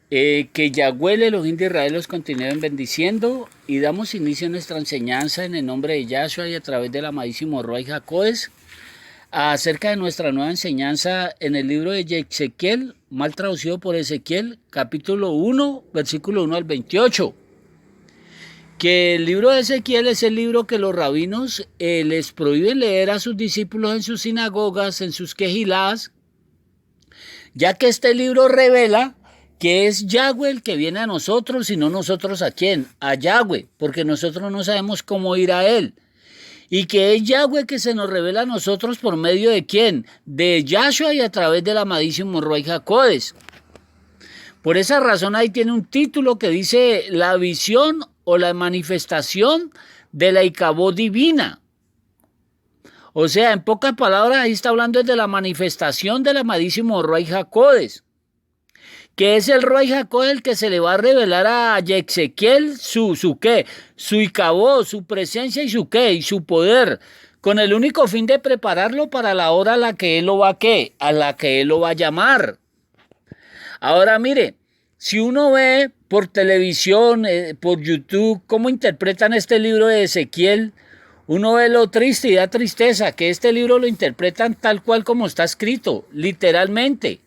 Que Yahweh, el Elohim de Israel, los continúen bendiciendo y damos inicio a nuestra enseñanza en el nombre de Yahshua y a través del amadísimo Ruach HaKodesh acerca de nuestra nueva enseñanza en el libro de Ezequiel, mal traducido por Ezequiel, capítulo 1, versículo 1 al 28. Que el libro de Ezequiel es el libro que los rabinos les prohíben leer a sus discípulos en sus sinagogas, en sus quejilás, ya que este libro revela que es Yahweh el que viene a nosotros y no nosotros a quién, a Yahweh, porque nosotros no sabemos cómo ir a él. Y que es Yahweh que se nos revela a nosotros por medio de quién, de Yahshua y a través del amadísimo Ruach HaKodesh. Por esa razón ahí tiene un título que dice la visión o la manifestación de la Icabod divina. O sea, en pocas palabras, ahí está hablando de la manifestación del amadísimo Ruach HaKodesh, que es el Ruach HaKodesh el que se le va a revelar a Ezequiel su qué, su Icabod, su presencia y su qué, y su poder, con el único fin de prepararlo para la hora a la que él lo va a qué, a la que él lo va a llamar. Ahora mire, si uno ve por televisión, por YouTube, cómo interpretan este libro de Ezequiel, uno ve lo triste y da tristeza, que este libro lo interpretan tal cual como está escrito, literalmente,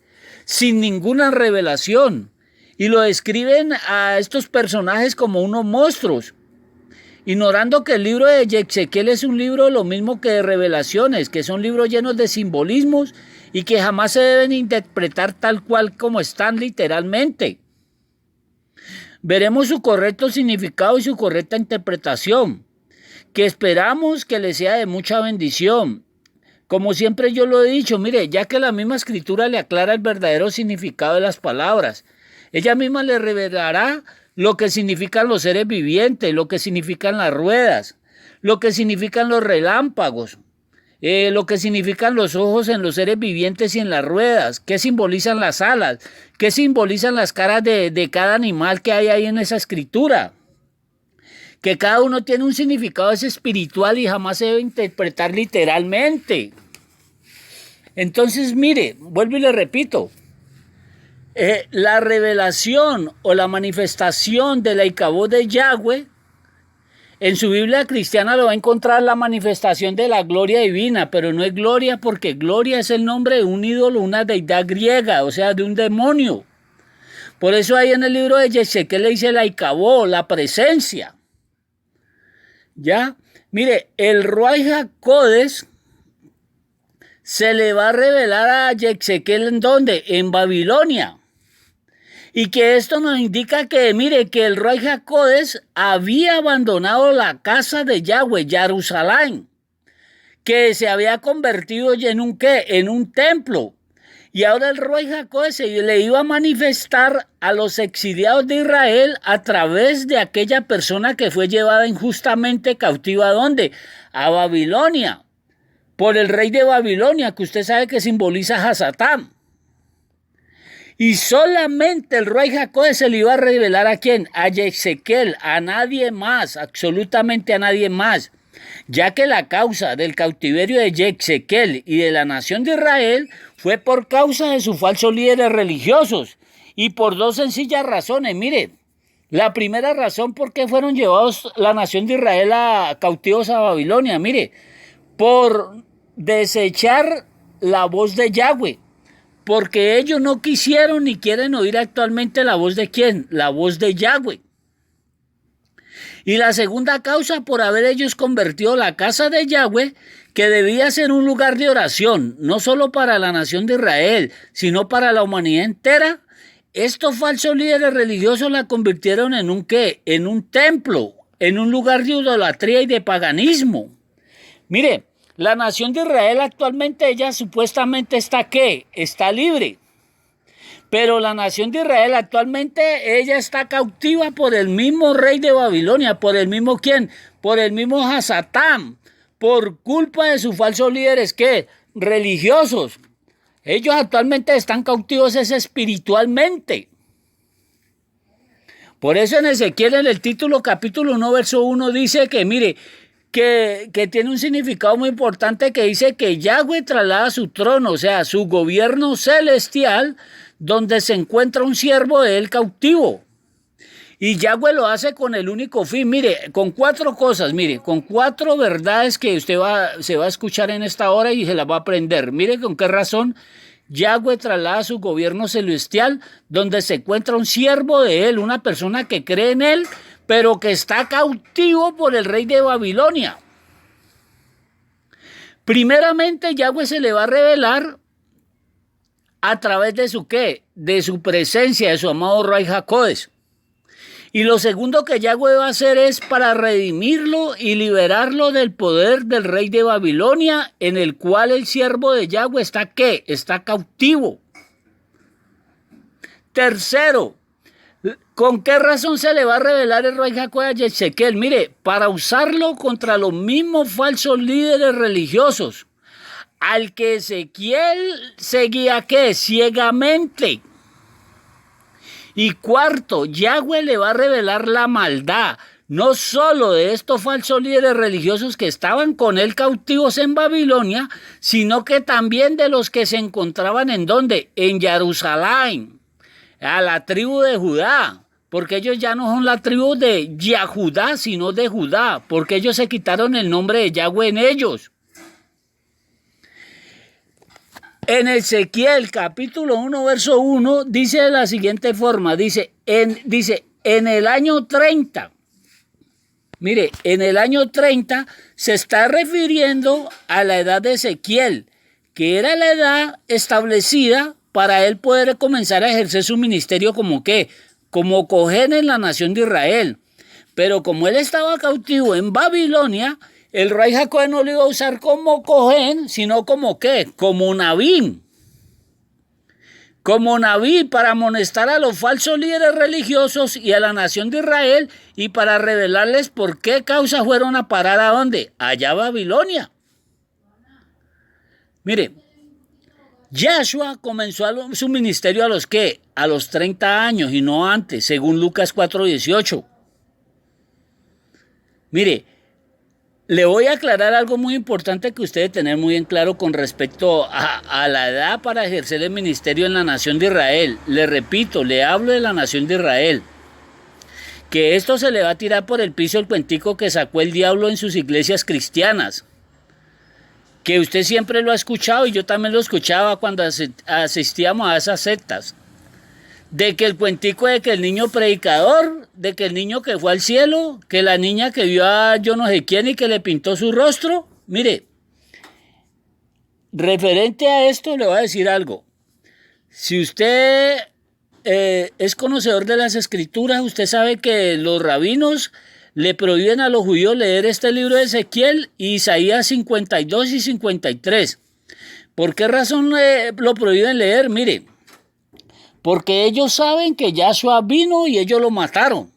sin ninguna revelación. Y lo describen a estos personajes como unos monstruos, ignorando que el libro de Ezequiel es un libro lo mismo que de revelaciones, que son libros llenos de simbolismos y que jamás se deben interpretar tal cual como están literalmente. Veremos su correcto significado y su correcta interpretación, que esperamos que les sea de mucha bendición. Como siempre yo lo he dicho, mire, ya que la misma escritura le aclara el verdadero significado de las palabras, ella misma le revelará lo que significan los seres vivientes, lo que significan las ruedas, lo que significan los relámpagos, lo que significan los ojos en los seres vivientes y en las ruedas, qué simbolizan las alas, qué simbolizan las caras de cada animal que hay ahí en esa escritura. Que cada uno tiene un significado espiritual y jamás se debe interpretar literalmente. Entonces, mire, vuelvo y le repito, la revelación o la manifestación de la Icabod de Yahweh, en su Biblia cristiana lo va a encontrar la manifestación de la gloria divina, pero no es gloria porque gloria es el nombre de un ídolo, una deidad griega, o sea, de un demonio. Por eso ahí en el libro de Ezequiel le dice la Icabod, la presencia. ¿Ya? Mire, el Ruach HaKodesh se le va a revelar a Ezequiel ¿en dónde? En Babilonia. Y que esto nos indica que, mire, que el Ruach HaKodesh había abandonado la casa de Yahweh, Jerusalén, que se había convertido en un ¿qué? En un templo. Y ahora el Ruach HaKodesh se le iba a manifestar a los exiliados de Israel a través de aquella persona que fue llevada injustamente cautiva ¿a dónde? A Babilonia, por el rey de Babilonia, que usted sabe que simboliza a Satán. Y solamente el Ruach HaKodesh se le iba a revelar ¿a quién? A Ezequiel, a nadie más, absolutamente a nadie más, ya que la causa del cautiverio de Ezequiel y de la nación de Israel fue por causa de sus falsos líderes religiosos y por dos sencillas razones. Mire, la primera razón por qué fueron llevados la nación de Israel a cautivos a Babilonia, mire, por desechar la voz de Yahweh, porque ellos no quisieron ni quieren oír actualmente la voz de ¿quién? La voz de Yahweh. Y la segunda causa por haber ellos convertido la casa de Yahweh, que debía ser un lugar de oración, no solo para la nación de Israel, sino para la humanidad entera. Estos falsos líderes religiosos la convirtieron en un ¿qué? En un templo, en un lugar de idolatría y de paganismo. Mire, la nación de Israel actualmente ella supuestamente está ¿qué? Está libre. Pero la nación de Israel actualmente ella está cautiva por el mismo rey de Babilonia, por el mismo ¿quién? Por el mismo Hasatán, por culpa de sus falsos líderes ¿qué? Religiosos. Ellos actualmente están cautivos espiritualmente. Por eso en Ezequiel, en el título capítulo 1, verso 1, dice que, mire, que tiene un significado muy importante que dice que Yahweh traslada su trono, o sea, su gobierno celestial, donde se encuentra un siervo de él cautivo. Y Yahweh lo hace con el único fin, mire, con 4 cosas, mire, con 4 verdades que usted se va a escuchar en esta hora y se las va a aprender. Mire con qué razón Yahweh traslada su gobierno celestial, donde se encuentra un siervo de él, una persona que cree en él, pero que está cautivo por el rey de Babilonia. Primeramente, Yahweh se le va a revelar a través de su ¿qué? De su presencia, de su amado Ruach HaKodesh. Y lo segundo que Yahweh va a hacer es para redimirlo y liberarlo del poder del rey de Babilonia, en el cual el siervo de Yahweh está ¿qué? Está cautivo. Tercero, ¿con qué razón se le va a revelar el Ruach HaKodesh a Ezequiel? Mire, para usarlo contra los mismos falsos líderes religiosos, al que Ezequiel seguía ¿qué? Ciegamente. Y cuarto, Yahweh le va a revelar la maldad, no solo de estos falsos líderes religiosos que estaban con él cautivos en Babilonia, sino que también de los que se encontraban en ¿dónde? En Jerusalén, a la tribu de Judá, porque ellos ya no son la tribu de Yahudá, sino de Judá, porque ellos se quitaron el nombre de Yahweh en ellos. En Ezequiel capítulo 1, verso 1, dice de la siguiente forma, dice, en el año 30, mire, en el año 30 se está refiriendo a la edad de Ezequiel, que era la edad establecida para él poder comenzar a ejercer su ministerio como ¿qué? Como Cohen en la nación de Israel. Pero como él estaba cautivo en Babilonia, el Ruach HaKodesh no lo iba a usar como Cohen, sino como ¿qué? Como Naví. Como Naví para amonestar a los falsos líderes religiosos y a la nación de Israel y para revelarles por qué causa fueron a parar ¿a dónde? Allá a Babilonia. Mire, Yahshua comenzó su ministerio a los ¿qué? A los 30 años y no antes, según Lucas 4:18. Mire, le voy a aclarar algo muy importante que usted debe tener muy en claro con respecto a la edad para ejercer el ministerio en la nación de Israel. Le repito, le hablo de la nación de Israel. Que esto se le va a tirar por el piso el cuentico que sacó el diablo en sus iglesias cristianas. Que usted siempre lo ha escuchado y yo también lo escuchaba cuando asistíamos a esas sectas. De que el cuentico de que el niño predicador, de que el niño que fue al cielo, que la niña que vio a yo no sé quién y que le pintó su rostro. Mire, referente a esto le voy a decir algo. Si usted es conocedor de las escrituras, usted sabe que los rabinos le prohíben a los judíos leer este libro de Ezequiel, Isaías 52 y 53. ¿Por qué razón lo prohíben leer? Mire, porque ellos saben que Yahshua vino y ellos lo mataron.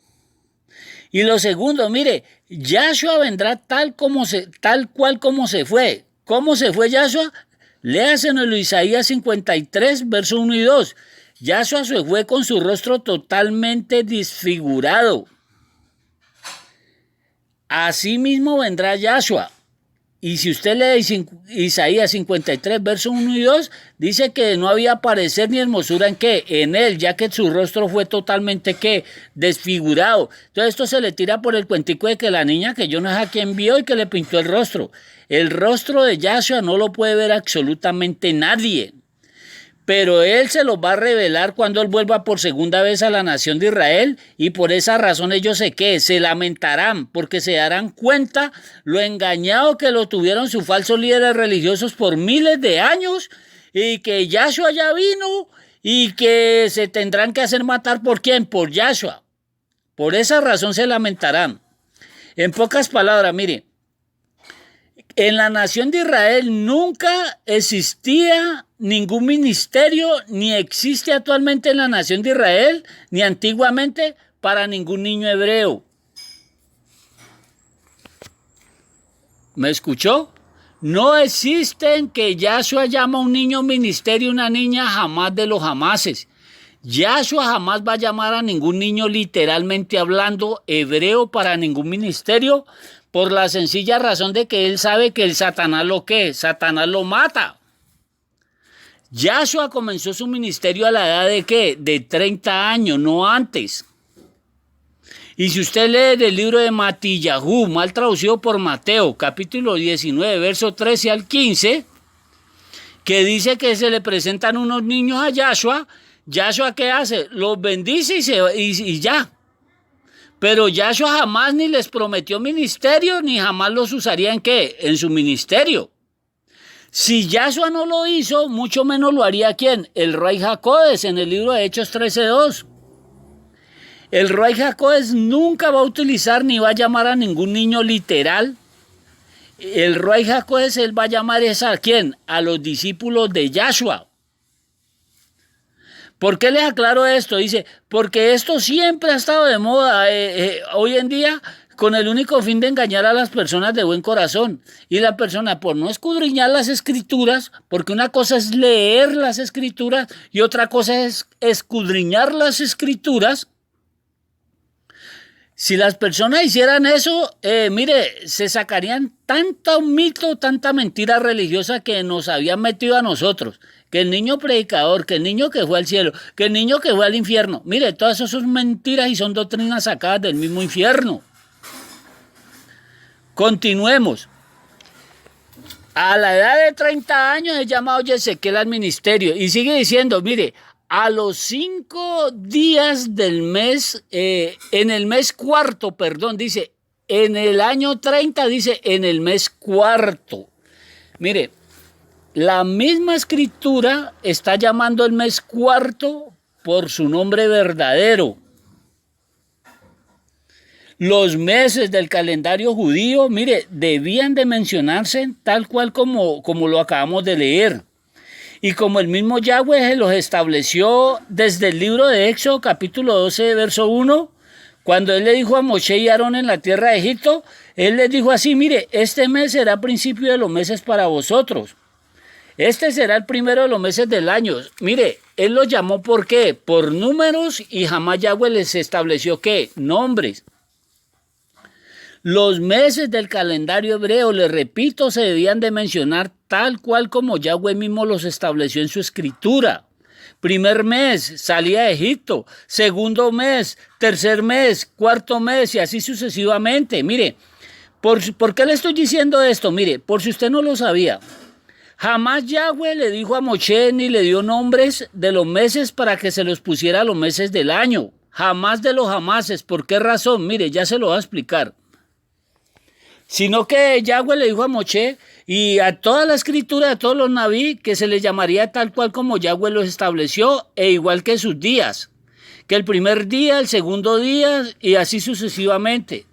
Y lo segundo, mire, Yahshua vendrá tal cual como se fue. ¿Cómo se fue Yahshua? Léaselo Isaías 53, verso 1 y 2. Yahshua se fue con su rostro totalmente desfigurado. Así mismo vendrá Yahshua. Y si usted lee Isaías 53, versos 1 y 2, dice que no había parecer ni hermosura en qué, en él, ya que su rostro fue totalmente ¿qué? Desfigurado. Entonces esto se le tira por el cuentico de que la niña que yo no sé a quién vio y que le pintó el rostro. El rostro de Yahshua no lo puede ver absolutamente nadie. Pero él se los va a revelar cuando él vuelva por segunda vez a la nación de Israel y por esa razón ellos se lamentarán porque se darán cuenta lo engañado que lo tuvieron sus falsos líderes religiosos por miles de años y que Yahshua ya vino y que se tendrán que hacer matar ¿por quién? Por Yahshua. Por esa razón se lamentarán. En pocas palabras, mire, en la nación de Israel nunca existía ningún ministerio, ni existe actualmente en la nación de Israel, ni antiguamente para ningún niño hebreo. ¿Me escuchó? No existen que Yahshua llama a un niño ministerio, una niña jamás de los jamases. Yahshua jamás va a llamar a ningún niño literalmente hablando hebreo para ningún ministerio, por la sencilla razón de que él sabe que el Satanás Satanás lo mata. Yahshua comenzó su ministerio a la edad de ¿qué? De 30 años, no antes. Y si usted lee del libro de Matillahu, mal traducido por Mateo, capítulo 19, verso 13 al 15, que dice que se le presentan unos niños a Yahshua, Yahshua ¿qué hace? Los bendice y ya. Pero Yahshua jamás ni les prometió ministerio, ni jamás los usaría ¿en qué? En su ministerio. Si Yahshua no lo hizo, mucho menos lo haría ¿quién? El Ruach HaKodesh en el libro de Hechos 13:2. El Ruach HaKodesh nunca va a utilizar ni va a llamar a ningún niño literal. El Ruach HaKodesh él va a llamar ¿a quién? A los discípulos de Yahshua. ¿Por qué les aclaro esto? Dice, porque esto siempre ha estado de moda hoy en día con el único fin de engañar a las personas de buen corazón. Y la persona, por no escudriñar las escrituras, porque una cosa es leer las escrituras y otra cosa es escudriñar las escrituras. Si las personas hicieran eso, mire, se sacarían tanto mito, tanta mentira religiosa que nos habían metido a nosotros. Que el niño predicador, que el niño que fue al cielo, que el niño que fue al infierno. Mire, todas esas son mentiras y son doctrinas sacadas del mismo infierno. Continuemos. A la edad de 30 años es llamado Ezequiel al ministerio. Y sigue diciendo, mire, a los 5 días del mes, en el mes cuarto, perdón, dice, en el año 30, dice, en el mes cuarto. Mire, la misma escritura está llamando el mes cuarto por su nombre verdadero. Los meses del calendario judío, mire, debían de mencionarse tal cual como lo acabamos de leer. Y como el mismo Yahweh los estableció desde el libro de Éxodo, capítulo 12, verso 1, cuando él le dijo a Moshe y Aarón en la tierra de Egipto, él les dijo así, mire, este mes será principio de los meses para vosotros. Este será el primero de los meses del año. Mire, él los llamó ¿por qué? Por números y jamás Yahweh les estableció ¿qué? Nombres. Los meses del calendario hebreo, les repito, se debían de mencionar tal cual como Yahweh mismo los estableció en su escritura. Primer mes, salida de Egipto. Segundo mes, tercer mes, cuarto mes y así sucesivamente. Mire, ¿por qué le estoy diciendo esto? Mire, por si usted no lo sabía. Jamás Yahweh le dijo a Moshe ni le dio nombres de los meses para que se los pusiera a los meses del año. Jamás de los jamases. ¿Por qué razón? Mire, ya se lo voy a explicar. Sino que Yahweh le dijo a Moshe y a toda la escritura, a todos los naví, que se les llamaría tal cual como Yahweh los estableció, e igual que sus días. Que el primer día, el segundo día y así sucesivamente.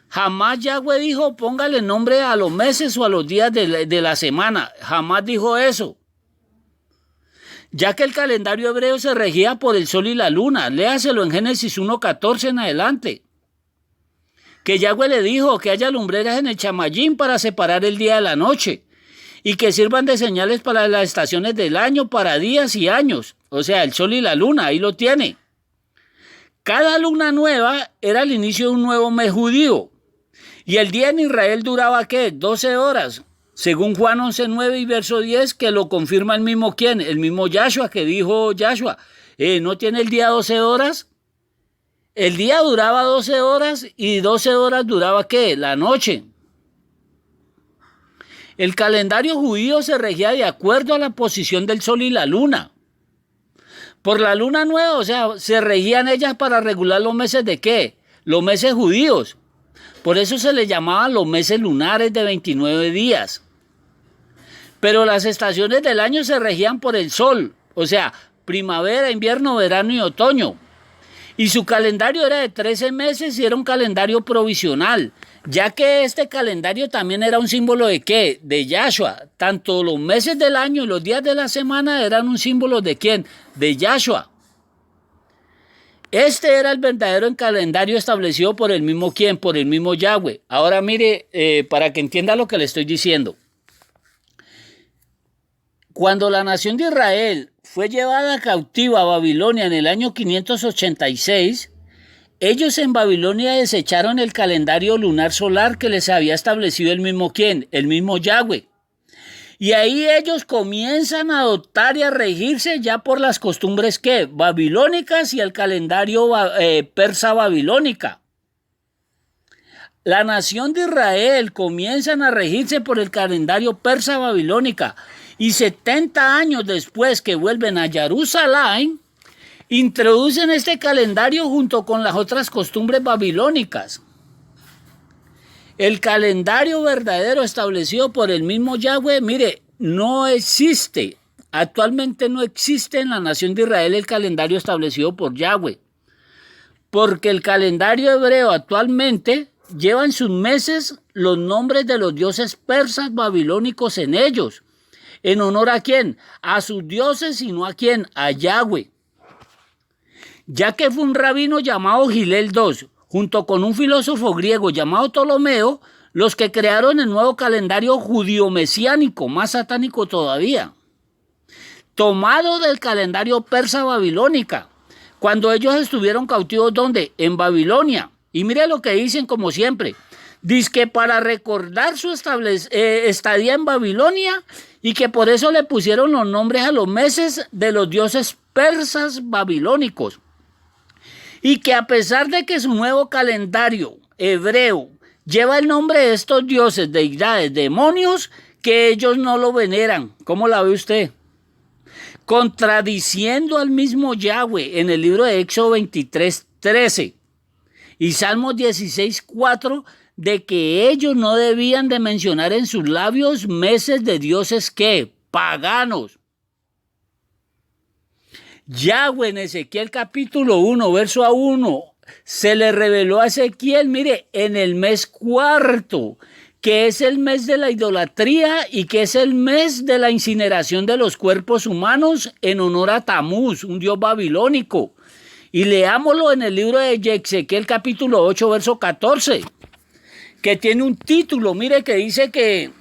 Jamás Yahweh dijo, póngale nombre a los meses o a los días de la semana. Jamás dijo eso. Ya que el calendario hebreo se regía por el sol y la luna. Léaselo en Génesis 1:14 en adelante. Que Yahweh le dijo que haya lumbreras en el chamayín para separar el día de la noche. Y que sirvan de señales para las estaciones del año, para días y años. O sea, el sol y la luna, ahí lo tiene. Cada luna nueva era el inicio de un nuevo mes judío. Y el día en Israel duraba, ¿qué? 12 horas. Según Juan 11:9 y verso 10, que lo confirma el mismo ¿quién? El mismo Yahshua, que dijo Yahshua. ¿No tiene el día 12 horas? El día duraba 12 horas y 12 horas duraba ¿qué? La noche. El calendario judío se regía de acuerdo a la posición del sol y la luna. Por la luna nueva, o sea, se regían ellas para regular los meses de ¿qué? Los meses judíos. Por eso se les llamaban los meses lunares de 29 días. Pero las estaciones del año se regían por el sol, o sea, primavera, invierno, verano y otoño. Y su calendario era de 13 meses y era un calendario provisional, ya que este calendario también era un símbolo de ¿qué? De Yahshua. Tanto los meses del año y los días de la semana eran un símbolo de ¿quién? De Yahshua. Este era el verdadero calendario establecido por el mismo ¿quién? Por el mismo Yahweh. Ahora mire, para que entienda lo que le estoy diciendo. Cuando la nación de Israel fue llevada cautiva a Babilonia en el año 586, ellos en Babilonia desecharon el calendario lunar solar que les había establecido el mismo ¿quién? El mismo Yahweh. Y ahí ellos comienzan a adoptar y a regirse ya por las costumbres ¿qué? Babilónicas y el calendario persa babilónica. La nación de Israel comienzan a regirse por el calendario persa babilónica y 70 años después que vuelven a Jerusalén, introducen este calendario junto con las otras costumbres babilónicas. El calendario verdadero establecido por el mismo Yahweh, mire, no existe. Actualmente no existe en la nación de Israel el calendario establecido por Yahweh. Porque el calendario hebreo actualmente lleva en sus meses los nombres de los dioses persas babilónicos en ellos. ¿En honor a quién? A sus dioses y no a quién, a Yahweh. Ya que fue un rabino llamado Gilel II, junto con un filósofo griego llamado Ptolomeo, los que crearon el nuevo calendario judío-mesiánico, más satánico todavía, tomado del calendario persa babilónica, cuando ellos estuvieron cautivos, ¿dónde? En Babilonia. Y mire lo que dicen como siempre, dice que para recordar su estadía en Babilonia y que por eso le pusieron los nombres a los meses de los dioses persas babilónicos. Y que a pesar de que su nuevo calendario hebreo lleva el nombre de estos dioses, deidades, demonios, que ellos no lo veneran. ¿Cómo la ve usted? Contradiciendo al mismo Yahweh en el libro de Éxodo 23:13 y Salmos 16:4, de que ellos no debían de mencionar en sus labios meses de dioses que paganos. Yahweh en Ezequiel capítulo 1, verso 1, se le reveló a Ezequiel, mire, en el mes cuarto, que es el mes de la idolatría y que es el mes de la incineración de los cuerpos humanos en honor a Tamuz, un dios babilónico. Y leámoslo en el libro de Ezequiel capítulo 8, verso 14, que tiene un título, mire, que dice que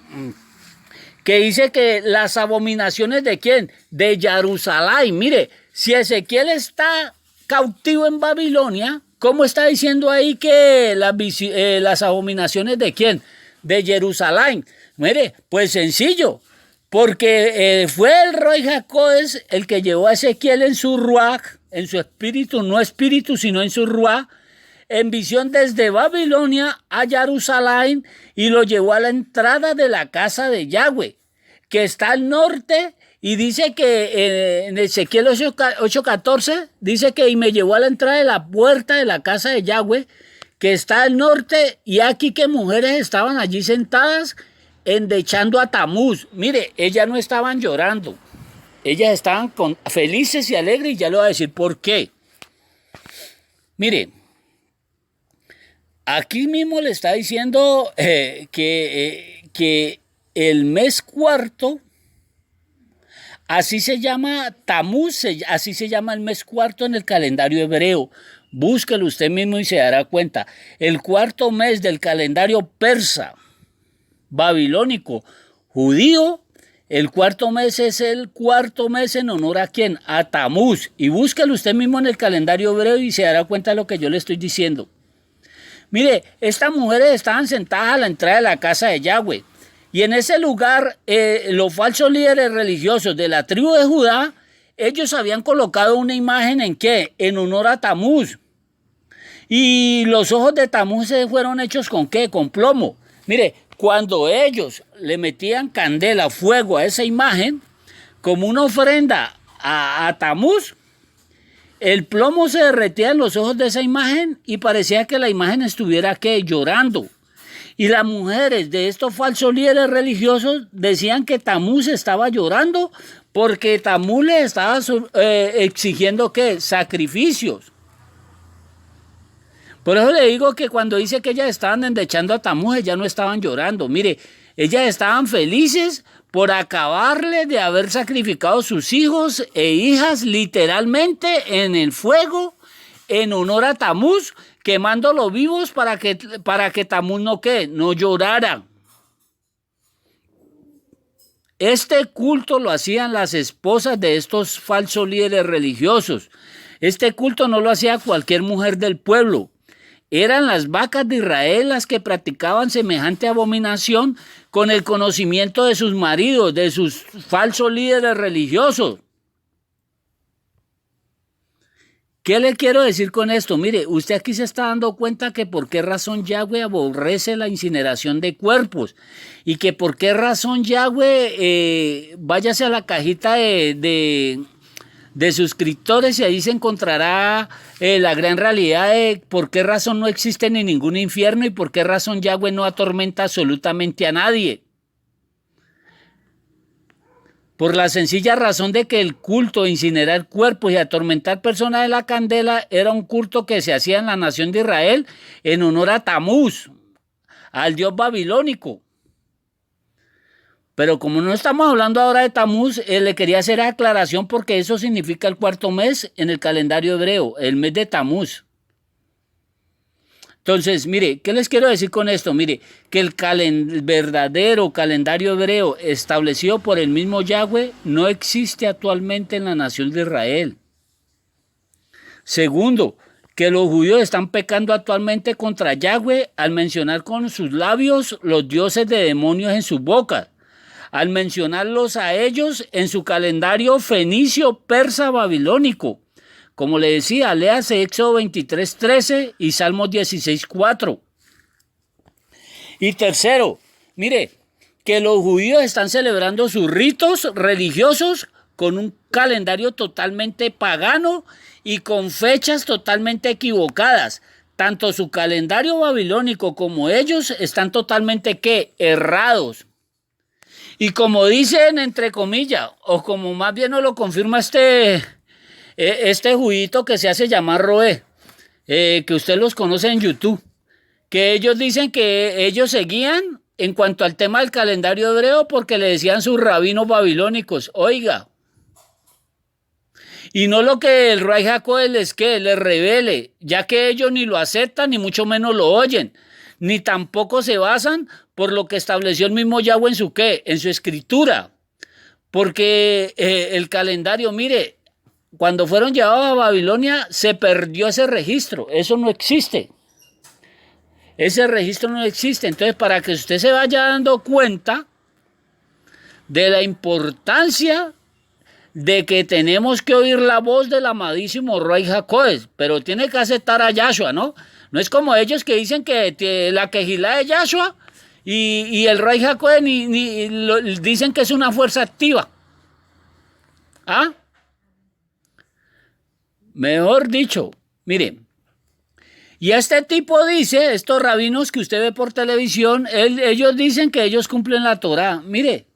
las abominaciones de ¿quién? De Jerusalén. Mire, si Ezequiel está cautivo en Babilonia, ¿cómo está diciendo ahí que las abominaciones de quién? De Jerusalén. Mire, pues sencillo, porque fue el Roy Jacobes el que llevó a Ezequiel en su ruach, en su espíritu, no espíritu, sino en su ruach, en visión desde Babilonia a Jerusalén y lo llevó a la entrada de la casa de Yahweh, que está al norte, y dice que en Ezequiel 8:14 dice que y me llevó a la entrada de la puerta de la casa de Yahweh, que está al norte, y aquí que mujeres estaban allí sentadas endechando a Tamuz. Mire, ellas no estaban llorando, ellas estaban felices y alegres, y ya le voy a decir por qué. Mire, aquí mismo le está diciendo que el mes cuarto, así se llama Tamuz, así se llama el mes cuarto en el calendario hebreo. Búsquelo usted mismo y se dará cuenta. El cuarto mes del calendario persa, babilónico, judío, el cuarto mes es el cuarto mes en honor a ¿quién? A Tamuz. Y búsquelo usted mismo en el calendario hebreo y se dará cuenta de lo que yo le estoy diciendo. Mire, estas mujeres estaban sentadas a la entrada de la casa de Yahweh. Y en ese lugar, los falsos líderes religiosos de la tribu de Judá, ellos habían colocado una imagen ¿en qué? En honor a Tamuz. Y los ojos de Tamuz se fueron hechos ¿con qué? Con plomo. Mire, cuando ellos le metían candela, fuego a esa imagen, como una ofrenda a Tamuz, el plomo se derretía en los ojos de esa imagen y parecía que la imagen estuviera ¿qué? Llorando. Y las mujeres de estos falsos líderes religiosos decían que Tamuz estaba llorando porque Tamuz le estaba exigiendo ¿qué? Sacrificios. Por eso le digo que cuando dice que ellas estaban endechando a Tamuz, ellas no estaban llorando. Mire, ellas estaban felices por acabarle de haber sacrificado sus hijos e hijas literalmente en el fuego en honor a Tamuz, quemándolos vivos para que Tamuz no llorara. Este culto lo hacían las esposas de estos falsos líderes religiosos. Este culto no lo hacía cualquier mujer del pueblo. Eran las vacas de Israel las que practicaban semejante abominación con el conocimiento de sus maridos, de sus falsos líderes religiosos. ¿Qué le quiero decir con esto? Mire, usted aquí se está dando cuenta que por qué razón Yahweh aborrece la incineración de cuerpos y que por qué razón Yahweh, váyase a la cajita de suscriptores y ahí se encontrará la gran realidad de por qué razón no existe ni ningún infierno y por qué razón Yahweh no atormenta absolutamente a nadie. Por la sencilla razón de que el culto de incinerar cuerpos y atormentar personas de la candela era un culto que se hacía en la nación de Israel en honor a Tamuz, al dios babilónico. Pero como no estamos hablando ahora de Tamuz, le quería hacer aclaración porque eso significa el cuarto mes en el calendario hebreo, el mes de Tamuz. Entonces, mire, ¿qué les quiero decir con esto? Mire, que el verdadero calendario hebreo establecido por el mismo Yahweh no existe actualmente en la nación de Israel. Segundo, que los judíos están pecando actualmente contra Yahweh al mencionar con sus labios los dioses de demonios en sus bocas, al mencionarlos a ellos en su calendario fenicio, persa, babilónico. Como le decía, léase Éxodo 23:13 y Salmos 16:4. Y tercero, mire, que los judíos están celebrando sus ritos religiosos con un calendario totalmente pagano y con fechas totalmente equivocadas. Tanto su calendario babilónico como ellos están totalmente, ¿qué? Errados. Y como dicen, entre comillas, o como más bien nos lo confirma este judito que se hace llamar Roé, que usted los conoce en YouTube, que ellos dicen que ellos seguían en cuanto al tema del calendario hebreo porque le decían sus rabinos babilónicos, oiga, y no lo que el Ray Jacob les revele, ya que ellos ni lo aceptan ni mucho menos lo oyen, ni tampoco se basan por lo que estableció el mismo Yahweh en en su escritura, porque el calendario, mire, cuando fueron llevados a Babilonia se perdió ese registro, eso no existe. Ese registro no existe. Entonces, para que usted se vaya dando cuenta de la importancia de que tenemos que oír la voz del amadísimo Rey Jacob, pero tiene que aceptar a Yahshua, ¿no? No es como ellos que dicen que la quejilá de Yahshua y el Rey Jacob dicen que es una fuerza activa. ¿Ah? Mejor dicho, mire, y este tipo dice, estos rabinos que usted ve por televisión, ellos dicen que ellos cumplen la Torá. Mire,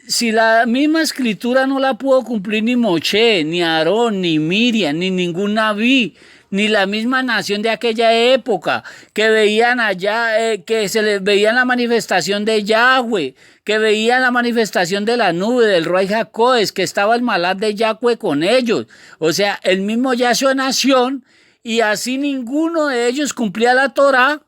si la misma escritura no la pudo cumplir ni Moshe, ni Aarón, ni Miriam, ni ningún Naví, ni la misma nación de aquella época, que veían allá, que se les veía la manifestación de Yahweh, que veían la manifestación de la nube, del Rey Jacob, que estaba el malad de Yahweh con ellos. O sea, el mismo Yahshua nación, y así ninguno de ellos cumplía la Torá.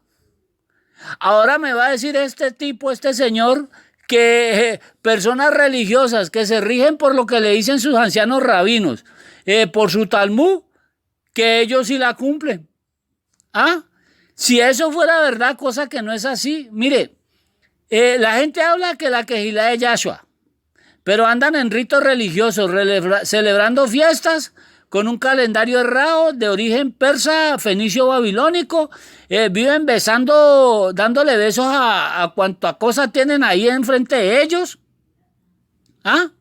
Ahora me va a decir este tipo, este señor, que personas religiosas que se rigen por lo que le dicen sus ancianos rabinos, por su Talmud, que ellos sí la cumplen. ¿Ah? Si eso fuera verdad, cosa que no es así. Mire, la gente habla que la quejilá de Yahshua, pero andan en ritos religiosos, celebrando fiestas con un calendario errado de origen persa, fenicio, babilónico, viven besando, dándole besos a cuanto a cosas tienen ahí enfrente de ellos. ¿Ah?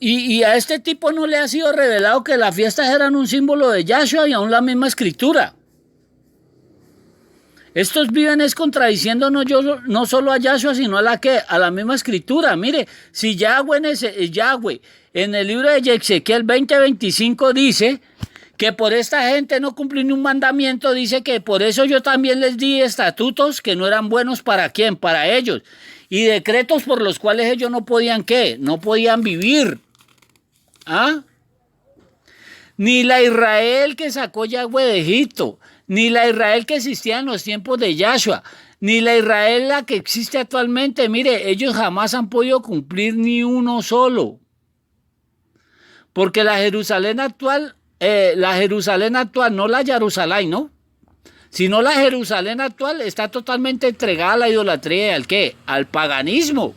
Y a este tipo no le ha sido revelado que las fiestas eran un símbolo de Yahshua y aún la misma escritura. Estos viven es contradiciéndonos no solo a Yahshua, sino a la misma escritura. Mire, si Yahweh en el libro de Ezequiel 20:25 dice que por esta gente no cumplí ni un mandamiento, dice que por eso yo también les di estatutos que no eran buenos para quién, para ellos, y decretos por los cuales ellos no podían ¿qué? No podían vivir. ¿Ah? Ni la Israel que sacó Yahweh de Egipto, ni la Israel que existía en los tiempos de Yahshua, ni la Israel la que existe actualmente. Mire, ellos jamás han podido cumplir ni uno solo. Porque la Jerusalén actual la Jerusalén actual, no la Jerusalén, ¿no? Sino la Jerusalén actual está totalmente entregada a la idolatría y al ¿qué? Al paganismo.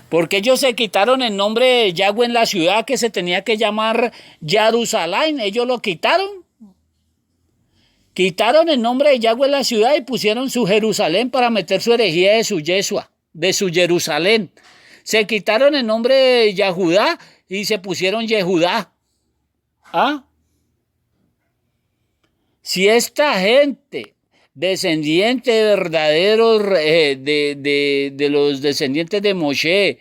Porque ellos se quitaron el nombre de Yahweh en la ciudad que se tenía que llamar Jerusalén. Ellos lo quitaron. Quitaron el nombre de Yahweh en la ciudad y pusieron su Jerusalén para meter su herejía de su Yeshua, de su Jerusalén. Se quitaron el nombre de Yahudá y se pusieron Yehudá. ¿Ah? Si esta gente, descendiente verdaderos de los descendientes de Moshe,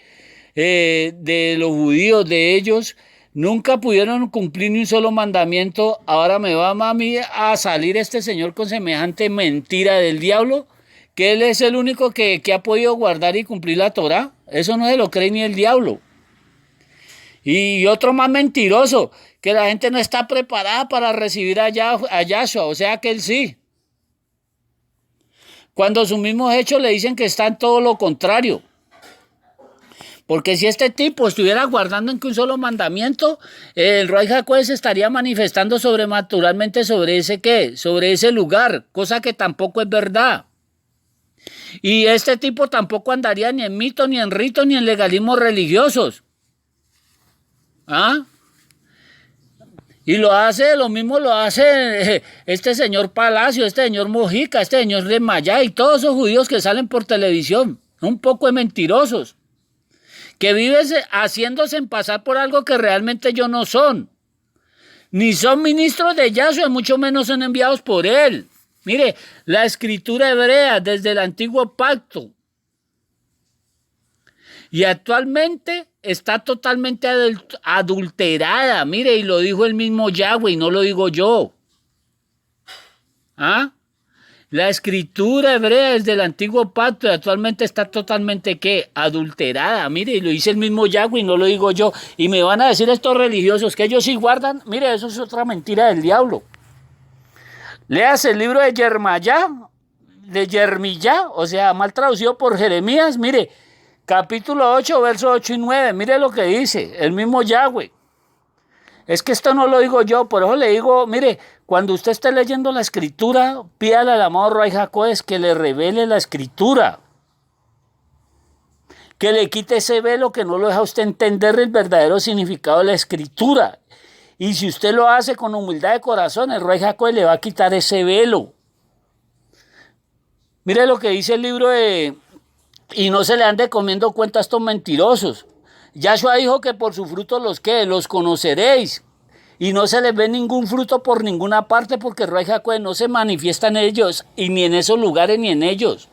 de los judíos, de ellos, nunca pudieron cumplir ni un solo mandamiento, ahora me va a mí a salir este señor con semejante mentira del diablo, que él es el único que ha podido guardar y cumplir la Torá. Eso no se lo cree ni el diablo. Y otro más mentiroso, que la gente no está preparada para recibir a Yahshua, o sea que él sí. Cuando sus mismos hechos le dicen que está en todo lo contrario. Porque si este tipo estuviera guardando en que un solo mandamiento, el Ruach HaKodesh se estaría manifestando sobrenaturalmente sobre ese ¿qué? Sobre ese lugar, cosa que tampoco es verdad. Y este tipo tampoco andaría ni en mitos, ni en ritos, ni en legalismos religiosos. ¿Ah? Y lo mismo lo hace este señor Palacio, este señor Mojica, este señor Remayá y todos esos judíos que salen por televisión. Un poco de mentirosos. Que viven haciéndose pasar por algo que realmente ellos no son. Ni son ministros de Yahshua, mucho menos son enviados por él. Mire, la escritura hebrea desde el antiguo pacto y actualmente está totalmente adulterada. Mire, y lo dijo el mismo Yahweh, y no lo digo yo. ¿Ah? La escritura hebrea desde el antiguo pacto y actualmente está totalmente ¿qué? Adulterada. Mire, y lo dice el mismo Yahweh, y no lo digo yo. Y me van a decir estos religiosos que ellos sí guardan. Mire, eso es otra mentira del diablo. Léase el libro de Jeremías, o sea, mal traducido por Jeremías. Mire, capítulo 8, versos 8 y 9. Mire lo que dice el mismo Yahweh. Es que esto no lo digo yo, por eso le digo, mire, cuando usted esté leyendo la escritura, pídale al amado Ruach HaKodesh que le revele la escritura. Que le quite ese velo que no lo deja usted entender el verdadero significado de la escritura. Y si usted lo hace con humildad de corazón, el Ruach HaKodesh le va a quitar ese velo. Mire lo que dice el libro de... Y no se le ande comiendo cuenta a estos mentirosos. Yahshua dijo que por sus frutos los conoceréis. Y no se les ve ningún fruto por ninguna parte porque el Ruach HaKodesh no se manifiesta en ellos y ni en esos lugares ni en ellos.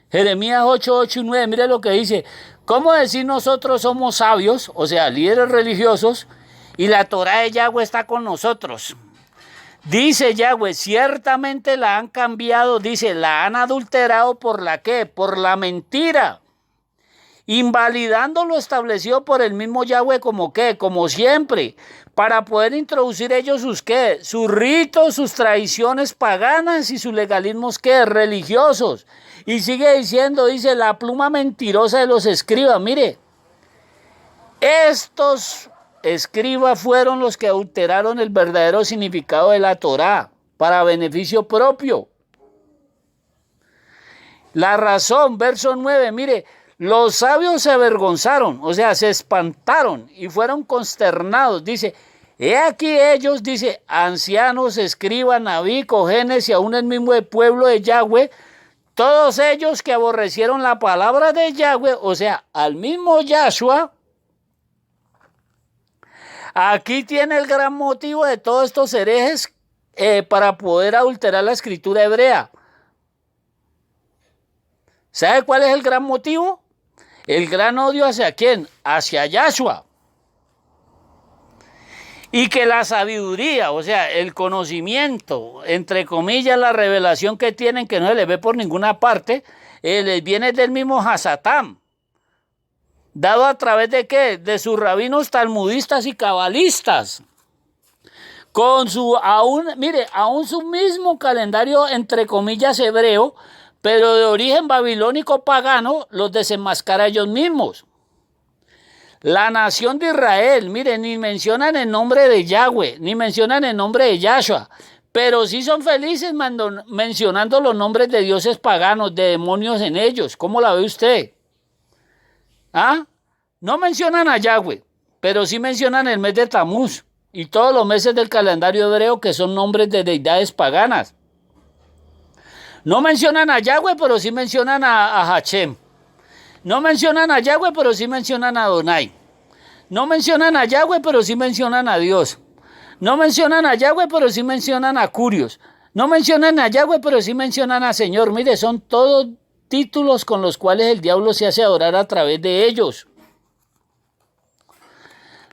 Jeremías 8, 8 y 9, mire lo que dice. ¿Cómo decir nosotros somos sabios, o sea, líderes religiosos, y la Torá de Yahweh está con nosotros? Dice Yahweh, ciertamente la han cambiado, dice, la han adulterado ¿por la qué? Por la mentira. Invalidando lo establecido por el mismo Yahweh como ¿qué? Como siempre, para poder introducir ellos sus ¿qué? Sus ritos, sus tradiciones paganas y sus legalismos ¿qué? Religiosos. Y sigue diciendo, dice, la pluma mentirosa de los escribas. Mire, estos escribas fueron los que adulteraron el verdadero significado de la Torá para beneficio propio. La razón, verso 9, mire, los sabios se avergonzaron, o sea, se espantaron y fueron consternados. Dice, he aquí ellos, dice, ancianos, escribas, Nabí, Cohenes y aún el mismo pueblo de Yahweh, todos ellos que aborrecieron la palabra de Yahweh, o sea, al mismo Yahshua. Aquí tiene el gran motivo de todos estos herejes para poder adulterar la escritura hebrea. ¿Sabe cuál es el gran motivo? El gran odio ¿hacia quién? Hacia Yahshua. Y que la sabiduría, o sea, el conocimiento, entre comillas, la revelación que tienen, que no se les ve por ninguna parte, les viene del mismo Hasatán. ¿Dado a través de qué? De sus rabinos talmudistas y cabalistas. Con su, aún su mismo calendario, entre comillas, hebreo, pero de origen babilónico pagano, los desenmascara ellos mismos. La nación de Israel, miren, ni mencionan el nombre de Yahweh, ni mencionan el nombre de Yahshua, pero sí son felices mencionando los nombres de dioses paganos, de demonios en ellos. ¿Cómo la ve usted? ¿Ah? No mencionan a Yahweh, pero sí mencionan el mes de Tamuz y todos los meses del calendario hebreo que son nombres de deidades paganas. No mencionan a Yahweh, pero sí mencionan a Hashem. No mencionan a Yahweh, pero sí mencionan a Adonai. No mencionan a Yahweh, pero sí mencionan a Dios. No mencionan a Yahweh, pero sí mencionan a Curios. No mencionan a Yahweh, pero sí mencionan a Señor. Mire, son todos títulos con los cuales el diablo se hace adorar a través de ellos.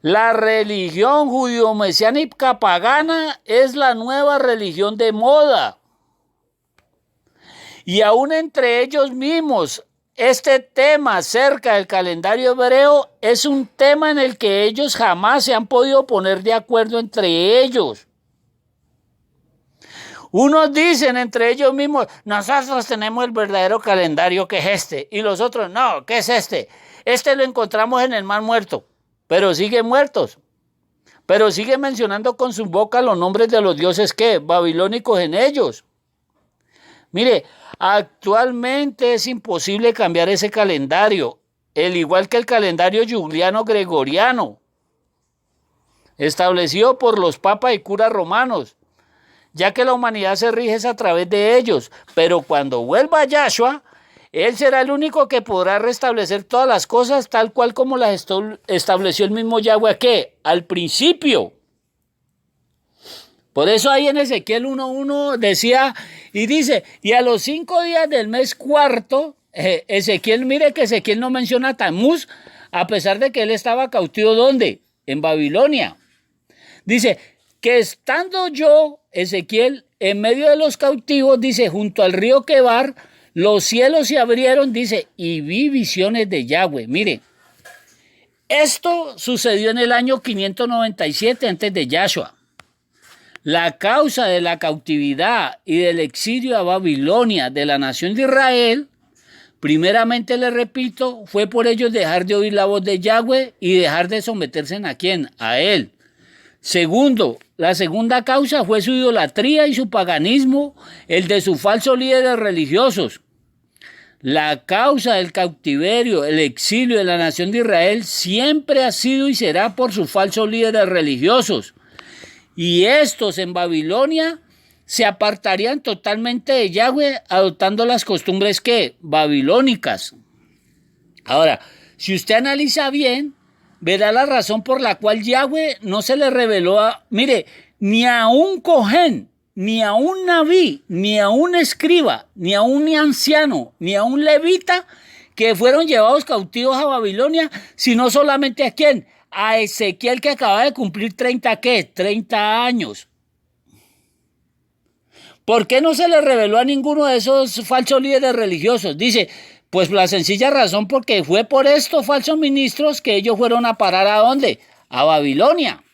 La religión judío-mesiánica pagana es la nueva religión de moda. Y aún entre ellos mismos, este tema acerca del calendario hebreo es un tema en el que ellos jamás se han podido poner de acuerdo entre ellos. Unos dicen entre ellos mismos, nosotros tenemos el verdadero calendario que es este, y los otros, no, ¿qué es este? Este lo encontramos en el Mar Muerto, pero siguen muertos. Pero siguen mencionando con su boca los nombres de los dioses que babilónicos en ellos. Mire, actualmente es imposible cambiar ese calendario, al igual que el calendario juliano-gregoriano, establecido por los papas y curas romanos, ya que la humanidad se rige a través de ellos. Pero cuando vuelva Yahshua, Él será el único que podrá restablecer todas las cosas tal cual como las estableció el mismo Yahweh, ¿qué? Al principio. Por eso ahí en Ezequiel 1:1 decía, y dice, y a los 5 días del mes cuarto, Ezequiel, mire que Ezequiel no menciona Tamuz, a pesar de que él estaba cautivo, ¿dónde? En Babilonia. Dice, que estando yo, Ezequiel, en medio de los cautivos, dice, junto al río Quebar, los cielos se abrieron, dice, y vi visiones de Yahweh. Mire, esto sucedió en el año 597 antes de Yahshua. La causa de la cautividad y del exilio a Babilonia de la nación de Israel, primeramente le repito, fue por ellos dejar de oír la voz de Yahweh y dejar de someterse ¿a quién? A Él. Segundo, la segunda causa fue su idolatría y su paganismo, el de sus falsos líderes religiosos. La causa del cautiverio, el exilio de la nación de Israel siempre ha sido y será por sus falsos líderes religiosos. Y estos en Babilonia se apartarían totalmente de Yahweh, adoptando las costumbres ¿qué? Babilónicas. Ahora, si usted analiza bien, verá la razón por la cual Yahweh no se le reveló mire, ni a un cojén, ni a un nabí, ni a un escriba, ni a un anciano, ni a un levita que fueron llevados cautivos a Babilonia, sino solamente ¿a quién? A Ezequiel, que acaba de cumplir 30 años. ¿Por qué no se le reveló a ninguno de esos falsos líderes religiosos? Dice, pues la sencilla razón porque fue por estos falsos ministros que ellos fueron a parar ¿a dónde? A Babilonia.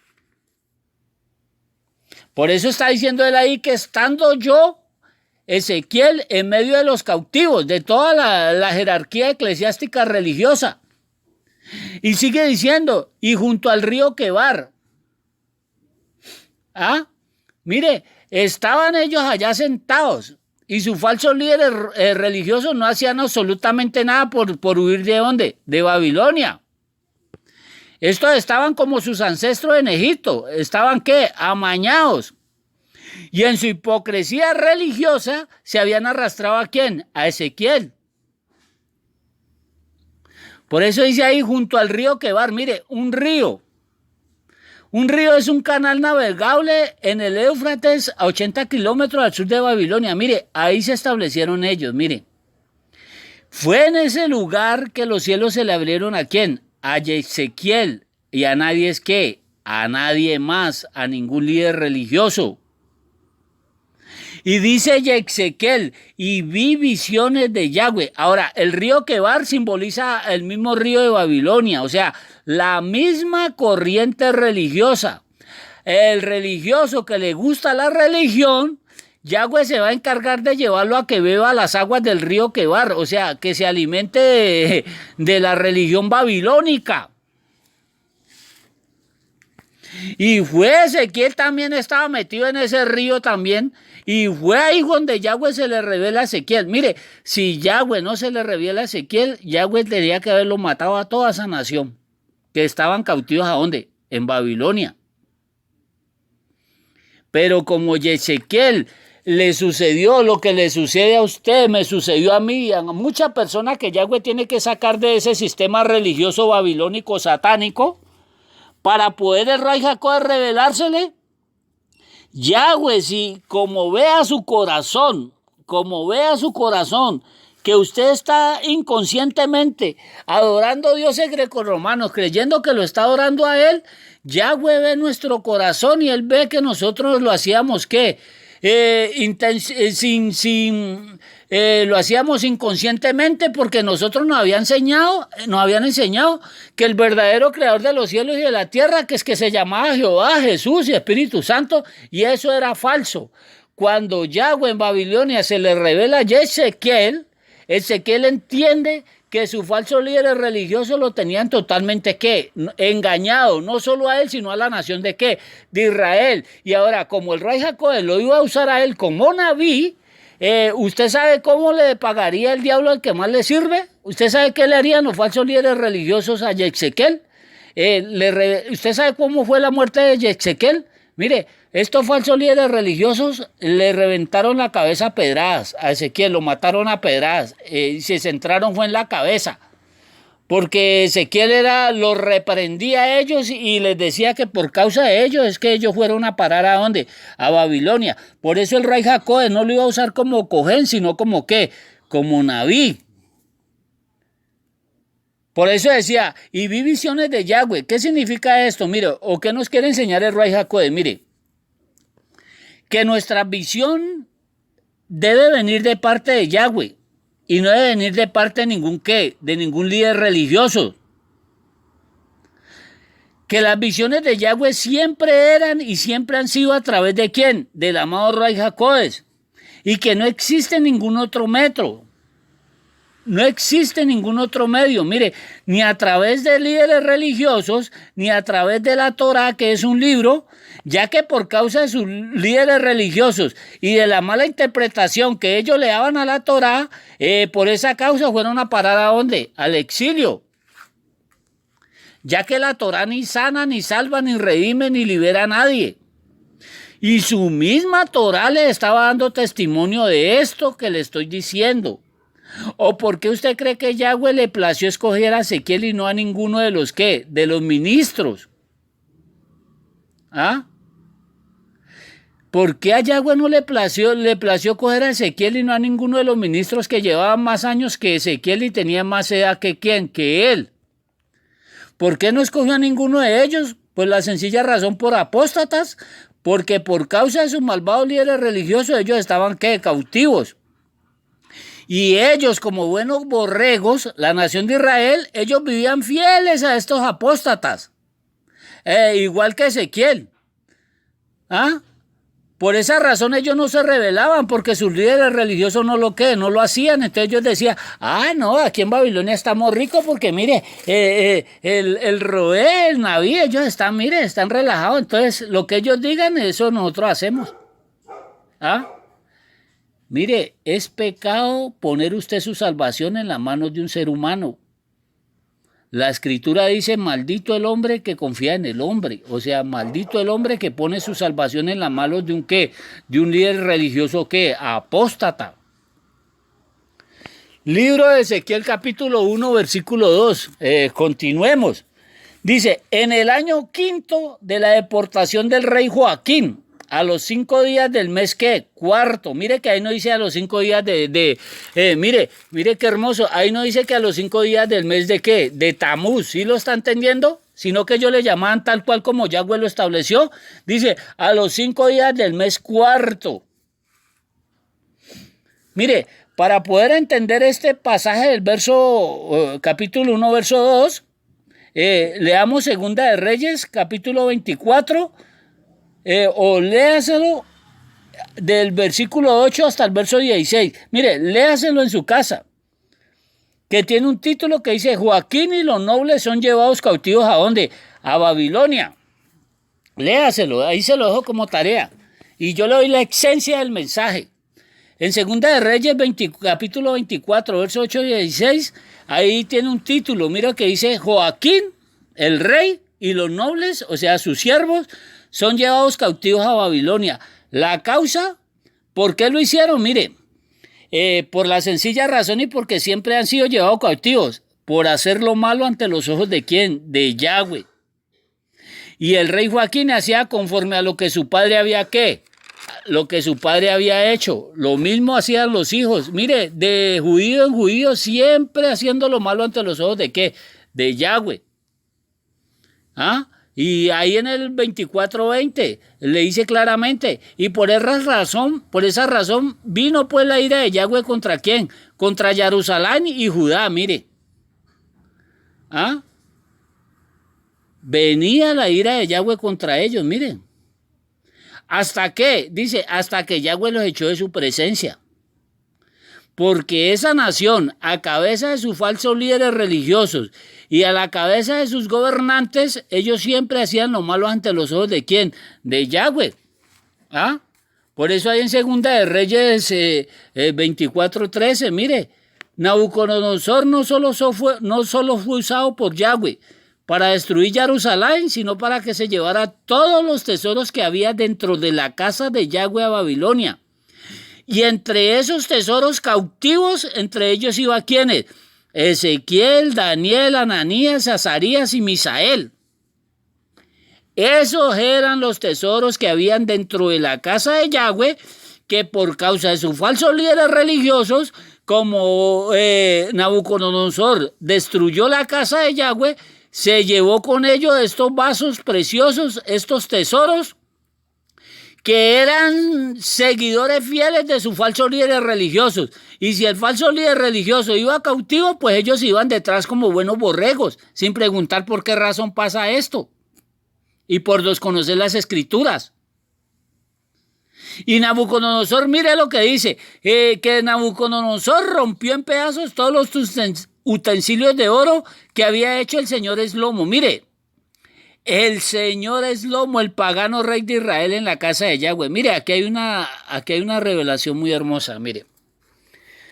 Por eso está diciendo él ahí que estando yo, Ezequiel, en medio de los cautivos, de toda la jerarquía eclesiástica religiosa. Y sigue diciendo, y junto al río Quebar. Mire, estaban ellos allá sentados y sus falsos líderes religiosos no hacían absolutamente nada por huir ¿de dónde? De Babilonia. Estos estaban como sus ancestros en Egipto, estaban ¿qué? Amañados. Y en su hipocresía religiosa se habían arrastrado ¿a quién? A Ezequiel. Por eso dice ahí junto al río Quebar, mire, un río. Un río es un canal navegable en el Éufrates a 80 kilómetros al sur de Babilonia. Mire, ahí se establecieron ellos, mire. Fue en ese lugar que los cielos se le abrieron ¿a quién? A Ezequiel. Y a nadie es ¿qué? A nadie más, a ningún líder religioso. Y dice Ezequiel, y vi visiones de Yahweh. Ahora, el río Quebar simboliza el mismo río de Babilonia, o sea, la misma corriente religiosa. El religioso que le gusta la religión, Yahweh se va a encargar de llevarlo a que beba las aguas del río Quebar, o sea, que se alimente de la religión babilónica. Y fue Ezequiel también estaba metido en ese río también. Y fue ahí donde Yahweh se le revela a Ezequiel. Mire, si Yahweh no se le revela a Ezequiel, Yahweh tendría que haberlo matado a toda esa nación. Que estaban cautivos ¿a dónde? En Babilonia. Pero como Ezequiel le sucedió lo que le sucede a usted, me sucedió a mí, a muchas personas que Yahweh tiene que sacar de ese sistema religioso babilónico satánico, para poder el Rey Jacob revelársele, Yahweh, si como vea su corazón, que usted está inconscientemente adorando dioses grecorromanos, creyendo que lo está adorando a él, Yahweh ve nuestro corazón y él ve que nosotros lo hacíamos, ¿qué? Lo hacíamos inconscientemente porque nosotros nos habían enseñado que el verdadero creador de los cielos y de la tierra, que se llamaba Jehová, Jesús y Espíritu Santo, y eso era falso. Cuando Yahweh en Babilonia se le revela a Ezequiel entiende que sus falsos líderes religiosos lo tenían totalmente ¿qué? Engañado, no solo a él, sino a la nación de ¿qué? De Israel. Y ahora, como el rey Jacob lo iba a usar a él como Naví, ¿usted sabe cómo le pagaría el diablo al que más le sirve? ¿Usted sabe qué le harían los falsos líderes religiosos a Ezequiel? ¿Usted sabe cómo fue la muerte de Ezequiel? Mire, estos falsos líderes religiosos le reventaron la cabeza a pedradas a Ezequiel, lo mataron a pedradas, se centraron fue en la cabeza, porque Ezequiel los reprendía a ellos y les decía que por causa de ellos es que ellos fueron a parar ¿a dónde? A Babilonia. Por eso el rey Jacob no lo iba a usar como Cohen, sino como ¿qué? Como Naví. Por eso decía, y vi visiones de Yahweh. ¿Qué significa esto? Mire, o qué nos quiere enseñar el rey Jacob. Mire, que nuestra visión debe venir de parte de Yahweh y no debe venir de parte de ningún líder religioso. Que las visiones de Yahweh siempre eran y siempre han sido a través de ¿quién? Del amado rey Jacob. Y que no existe ningún otro método. No existe ningún otro medio, mire, ni a través de líderes religiosos, ni a través de la Torá, que es un libro, ya que por causa de sus líderes religiosos y de la mala interpretación que ellos le daban a la Torá, por esa causa fueron a parar ¿a dónde? Al exilio. Ya que la Torá ni sana, ni salva, ni redime, ni libera a nadie. Y su misma Torá le estaba dando testimonio de esto que le estoy diciendo. ¿O por qué usted cree que Yahweh le plació escoger a Ezequiel y no a ninguno de los qué? De los ministros. ¿Ah? ¿Por qué a Yahweh no le plació coger a Ezequiel y no a ninguno de los ministros que llevaban más años que Ezequiel y tenían más edad que quién? Que él. ¿Por qué no escogió a ninguno de ellos? Pues la sencilla razón por apóstatas, porque por causa de sus malvados líderes religiosos ellos estaban ¿qué? Cautivos. Y ellos, como buenos borregos, la nación de Israel, ellos vivían fieles a estos apóstatas. Igual que Ezequiel. ¿Ah? Por esa razón ellos no se rebelaban, porque sus líderes religiosos no lo hacían. Entonces ellos decían, no, aquí en Babilonia estamos ricos porque mire, el Roé, el Naví, ellos están relajados. Entonces lo que ellos digan, eso nosotros hacemos. ¿Ah? Mire, es pecado poner usted su salvación en las manos de un ser humano. La escritura dice, maldito el hombre que confía en el hombre. O sea, maldito el hombre que pone su salvación en las manos de un ¿qué? De un líder religioso ¿qué? Apóstata. Libro de Ezequiel capítulo 1 versículo 2. Continuemos. Dice, en el año 5 de la deportación del rey Joaquín, a los 5 días del mes ¿qué? Cuarto. Mire que ahí no dice a los 5 días mire qué hermoso. Ahí no dice que a los 5 días del mes de ¿qué? De Tamuz. ¿Sí lo está entendiendo? Sino que ellos le llamaban tal cual como Yahweh lo estableció. Dice a los 5 días del mes cuarto. Mire, para poder entender este pasaje del capítulo 1, verso 2, leamos Segunda de Reyes, capítulo 24, o léaselo del versículo 8 hasta el verso 16. Mire, léaselo en su casa, que tiene un título que dice, Joaquín y los nobles son llevados cautivos ¿a dónde? A Babilonia. Léaselo, ahí se lo dejo como tarea. Y yo le doy la esencia del mensaje. En Segunda de Reyes, capítulo 24, verso 8 y 16, ahí tiene un título, mira que dice: Joaquín, el rey, y los nobles, o sea, sus siervos, son llevados cautivos a Babilonia. La causa, ¿por qué lo hicieron? Mire, por la sencilla razón y porque siempre han sido llevados cautivos, por hacer lo malo ante los ojos de ¿quién? De Yahweh. Y el rey Joaquín hacía conforme a lo que su padre había, ¿qué? Lo que su padre había hecho. Lo mismo hacían los hijos. Mire, de judío en judío, siempre haciendo lo malo ante los ojos de ¿qué? De Yahweh. ¿Ah? Y ahí en el 24:20 le dice claramente: y por esa razón vino pues la ira de Yahweh ¿contra quién? Contra Jerusalén y Judá, mire. ¿Ah? Venía la ira de Yahweh contra ellos, miren. ¿Hasta qué? Dice, hasta que Yahweh los echó de su presencia. Porque esa nación, a cabeza de sus falsos líderes religiosos y a la cabeza de sus gobernantes, ellos siempre hacían lo malo ante los ojos de ¿quién? De Yahweh. ¿Ah? Por eso hay en Segunda de Reyes 24:13, mire, Nabucodonosor no solo fue usado por Yahweh para destruir Jerusalén, sino para que se llevara todos los tesoros que había dentro de la casa de Yahweh a Babilonia. Y entre esos tesoros cautivos, entre ellos iba ¿quiénes? Ezequiel, Daniel, Ananías, Azarías y Misael. Esos eran los tesoros que habían dentro de la casa de Yahweh, que por causa de sus falsos líderes religiosos, como Nabucodonosor destruyó la casa de Yahweh, se llevó con ello estos vasos preciosos, estos tesoros, que eran seguidores fieles de sus falsos líderes religiosos. Y si el falso líder religioso iba cautivo, pues ellos iban detrás como buenos borregos, sin preguntar por qué razón pasa esto. Y por desconocer las escrituras. Y Nabucodonosor, mire lo que dice, que Nabucodonosor rompió en pedazos todos los utensilios de oro que había hecho el señor Eslomo. Mire, el señor Eslomo, el pagano rey de Israel en la casa de Yahweh. Mire, aquí hay una revelación muy hermosa, mire.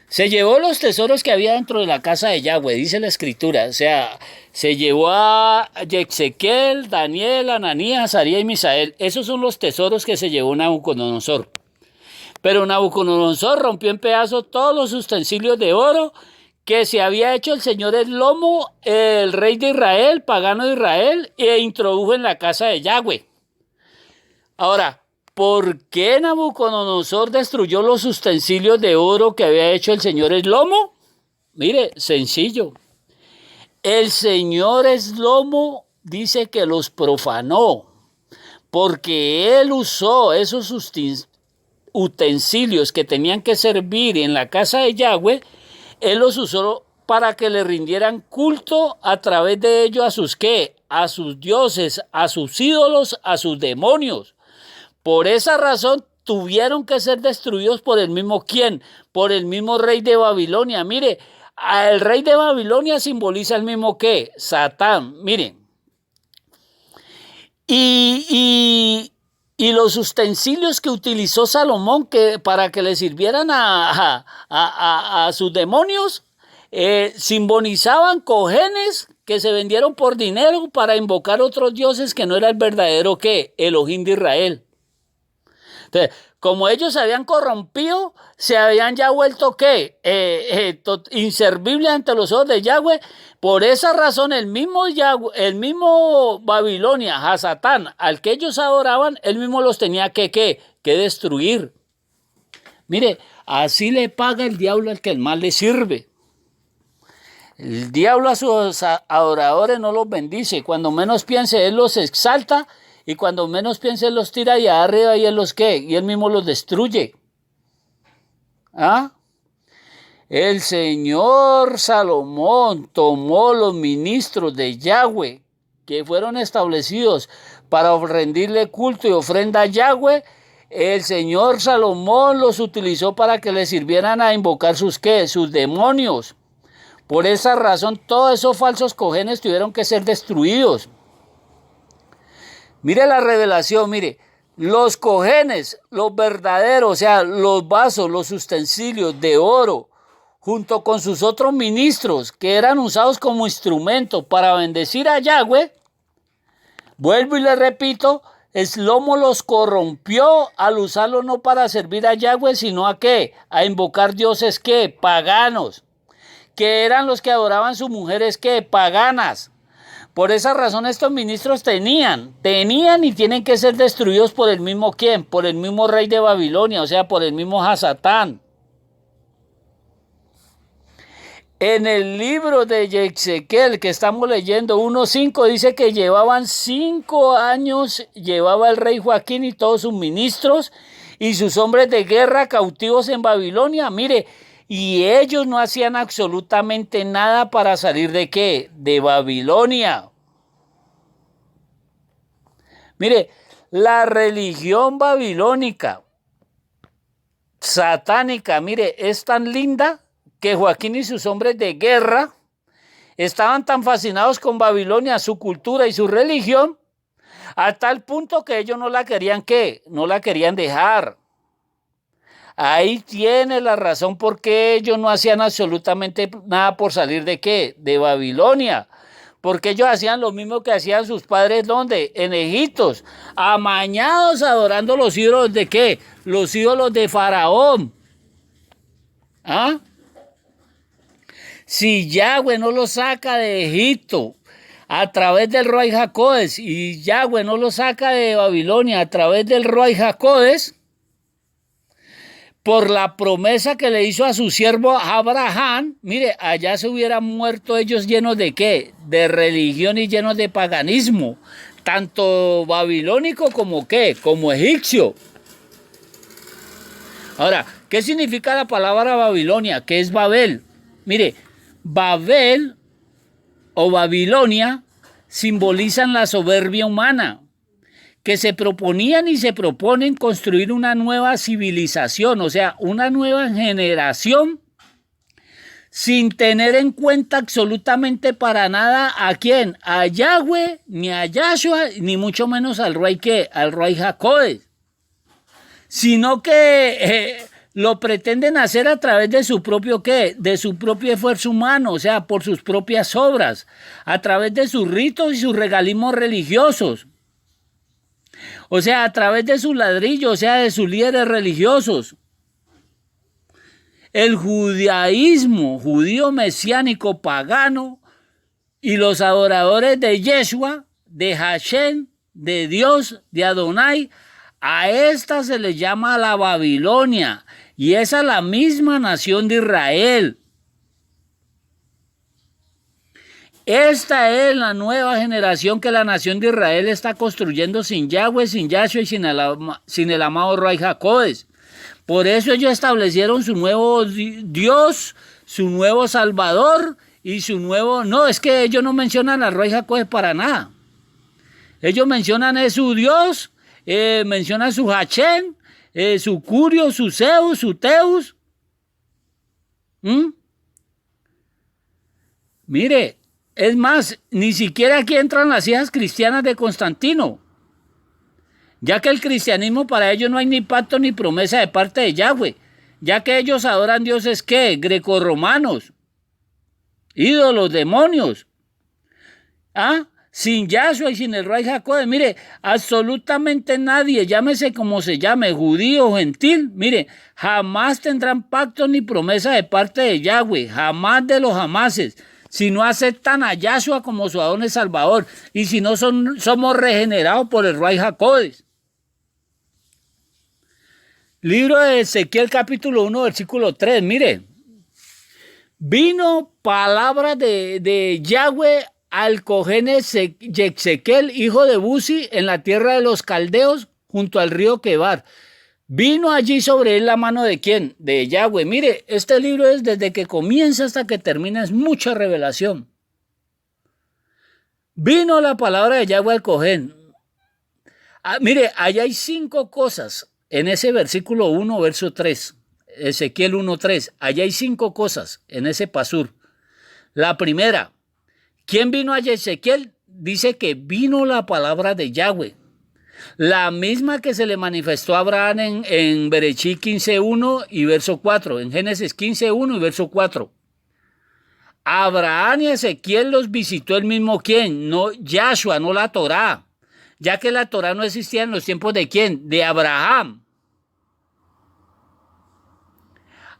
Se llevó los tesoros que había dentro de la casa de Yahweh, dice la escritura. O sea, se llevó a Ezequiel, Daniel, Ananías, Azarías y Misael. Esos son los tesoros que se llevó Nabucodonosor. Pero Nabucodonosor rompió en pedazos todos los utensilios de oro que se había hecho el señor Eslomo, el rey de Israel, pagano de Israel, e introdujo en la casa de Yahweh. Ahora, ¿por qué Nabucodonosor destruyó los utensilios de oro que había hecho el señor Eslomo? Mire, sencillo. El señor Eslomo dice que los profanó, porque él usó esos utensilios que tenían que servir en la casa de Yahweh, él los usó para que le rindieran culto a través de ellos a sus ¿qué? A sus dioses, a sus ídolos, a sus demonios. Por esa razón tuvieron que ser destruidos por el mismo ¿quién? Por el mismo rey de Babilonia. Mire, el rey de Babilonia simboliza el mismo ¿qué? Satán. Miren. Y los utensilios que utilizó Salomón para que le sirvieran a sus demonios simbolizaban cojenes que se vendieron por dinero para invocar otros dioses que no era el verdadero ¿qué? Elohim de Israel. Entonces, como ellos se habían corrompido, se habían ya vuelto ¿qué? Inservibles ante los ojos de Yahweh. Por esa razón, el mismo Babilonia, a Satán, al que ellos adoraban, él mismo los tenía que destruir. Mire, así le paga el diablo al que el mal le sirve. El diablo a sus adoradores no los bendice. Cuando menos piense, él los exalta. Y cuando menos piense, él los tira allá arriba y él los ¿qué? Y él mismo los destruye. ¿Ah? El señor Salomón tomó los ministros de Yahweh que fueron establecidos para rendirle culto y ofrenda a Yahweh. El señor Salomón los utilizó para que le sirvieran a invocar sus ¿qué? Sus demonios. Por esa razón, todos esos falsos cojenes tuvieron que ser destruidos. Mire la revelación, mire. Los cojenes, los verdaderos, o sea, los vasos, los utensilios de oro, junto con sus otros ministros que eran usados como instrumento para bendecir a Yahweh, vuelvo y le repito, Shlomo los corrompió al usarlo no para servir a Yahweh, sino a ¿qué? A invocar dioses ¿qué? Paganos, que eran los que adoraban sus mujeres ¿qué? Paganas. Por esa razón estos ministros tenían y tienen que ser destruidos por el mismo ¿quién? Por el mismo rey de Babilonia, o sea, por el mismo Hasatán. En el libro de Ezequiel que estamos leyendo 1:5 dice que llevaban 5 años, llevaba el rey Joaquín y todos sus ministros y sus hombres de guerra cautivos en Babilonia. Mire, y ellos no hacían absolutamente nada para salir ¿de qué? De Babilonia. Mire, la religión babilónica, satánica, mire, es tan linda que Joaquín y sus hombres de guerra estaban tan fascinados con Babilonia, su cultura y su religión, a tal punto que ellos no la querían ¿qué? No la querían dejar. Ahí tiene la razón por qué ellos no hacían absolutamente nada por salir ¿de qué? De Babilonia. Porque ellos hacían lo mismo que hacían sus padres, ¿dónde? En Egipto, amañados adorando los ídolos ¿de qué? Los ídolos de Faraón. ¿Ah? Si Yahweh no los saca de Egipto a través del Ruach HaKodesh y Yahweh no los saca de Babilonia a través del Ruach HaKodesh, por la promesa que le hizo a su siervo Abraham, mire, allá se hubieran muerto ellos llenos de ¿qué? De religión y llenos de paganismo, tanto babilónico como ¿qué? Como egipcio. Ahora, ¿qué significa la palabra Babilonia? ¿Qué es Babel? Mire, Babel o Babilonia simbolizan la soberbia humana, que se proponían y se proponen construir una nueva civilización, o sea, una nueva generación, sin tener en cuenta absolutamente para nada a quién, a Yahweh, ni a Yahshua, ni mucho menos al Ruach ¿qué? Al Ruach HaKodesh, sino que lo pretenden hacer a través de su propio ¿qué? De su propio esfuerzo humano, o sea, por sus propias obras, a través de sus ritos y sus regalismos religiosos. O sea, a través de sus ladrillos, o sea, de sus líderes religiosos. El judaísmo, judío mesiánico pagano, y los adoradores de Yeshua, de Hashem, de Dios, de Adonai, a esta se le llama la Babilonia, y esa es la misma nación de Israel. Esta es la nueva generación que la nación de Israel está construyendo sin Yahweh, sin Yahshua y sin el amado Ruach HaKodesh. Por eso ellos establecieron su nuevo Dios, su nuevo Salvador y su nuevo... No, es que ellos no mencionan al Ruach HaKodesh para nada. Ellos mencionan su Dios, mencionan su Hashem, su Curio, su Zeus, su Teus. Mire... Es más, ni siquiera aquí entran las hijas cristianas de Constantino, ya que el cristianismo para ellos no hay ni pacto ni promesa de parte de Yahweh, ya que ellos adoran dioses ¿qué? Grecorromanos, ídolos, demonios, sin Yahshua y sin el Ruach HaKodesh. Mire, absolutamente nadie, llámese como se llame, judío o gentil, mire, jamás tendrán pacto ni promesa de parte de Yahweh, jamás de los jamases, si no aceptan a Yahshua como su Adón y Salvador, y si no somos regenerados por el Ruach HaKodesh. Libro de Ezequiel capítulo 1, versículo 3, mire. Vino palabra de Yahweh al cojén Ezequiel, hijo de Buzi, en la tierra de los caldeos, junto al río Quebar. Vino allí sobre él la mano de ¿quién? De Yahweh. Mire, este libro es desde que comienza hasta que termina, es mucha revelación. Vino la palabra de Yahweh al cojén. Mire, allá hay 5 cosas en ese versículo 1, verso 3. Ezequiel 1:3. Allá hay 5 cosas en ese pasur. La primera, ¿quién vino a Ezequiel? Dice que vino la palabra de Yahweh. La misma que se le manifestó a Abraham en Berechí 15.1 y verso 4, en Génesis 15.1 y verso 4. Abraham y Ezequiel los visitó el mismo quién, no Yahshua, no la Torá, ya que la Torá no existía en los tiempos de quién, de Abraham.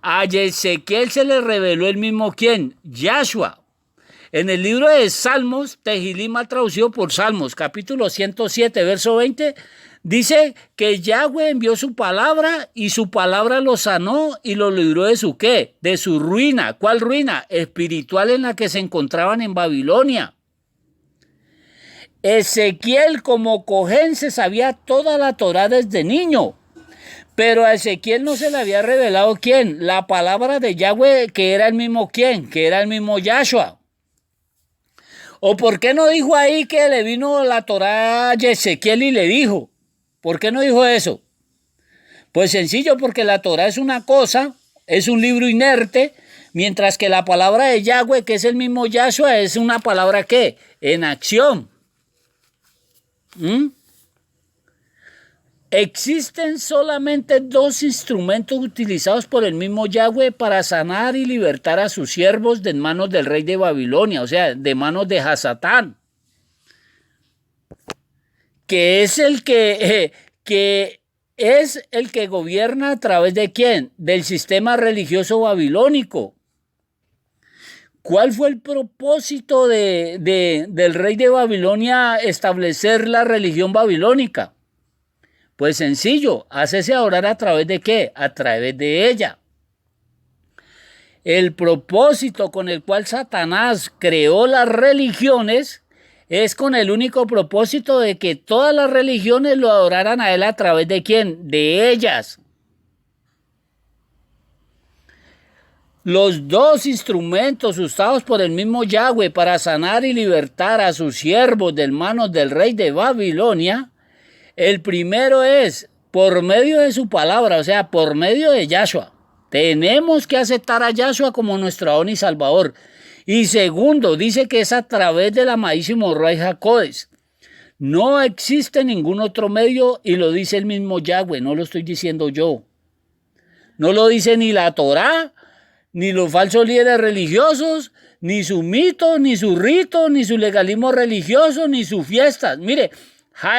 A Ezequiel se le reveló el mismo quién, Yahshua. En el libro de Salmos, Tehilim mal traducido por Salmos, capítulo 107, verso 20, dice que Yahweh envió su palabra y su palabra lo sanó y lo libró de su ¿qué? De su ruina. ¿Cuál ruina? Espiritual en la que se encontraban en Babilonia. Ezequiel como Cohen se sabía toda la Torá desde niño. Pero a Ezequiel no se le había revelado ¿quién? La palabra de Yahweh, que era el mismo ¿quién? Que era el mismo Yahshua. ¿O por qué no dijo ahí que le vino la Torá a Ezequiel y le dijo? ¿Por qué no dijo eso? Pues sencillo, porque la Torá es una cosa, es un libro inerte, mientras que la palabra de Yahweh, que es el mismo Yahshua, es una palabra ¿qué? En acción. Existen solamente dos instrumentos utilizados por el mismo Yahweh para sanar y libertar a sus siervos de manos del rey de Babilonia, o sea, de manos de Hasatán, que es el que es el que gobierna a través de ¿quién? Del sistema religioso babilónico. ¿Cuál fue el propósito del rey de Babilonia establecer la religión babilónica? Pues sencillo, hácese orar a través de ¿qué? A través de ella. El propósito con el cual Satanás creó las religiones es con el único propósito de que todas las religiones lo adoraran a él a través de ¿quién? De ellas. Los dos instrumentos usados por el mismo Yahweh para sanar y libertar a sus siervos de manos del rey de Babilonia. El primero es por medio de su palabra, o sea, por medio de Yahshua. Tenemos que aceptar a Yahshua como nuestro Adón y Salvador. Y segundo, dice que es a través del amadísimo Ruach HaKodesh. No existe ningún otro medio y lo dice el mismo Yahweh, no lo estoy diciendo yo. No lo dice ni la Torá, ni los falsos líderes religiosos, ni su mito, ni su rito, ni su legalismo religioso, ni sus fiestas. Mire,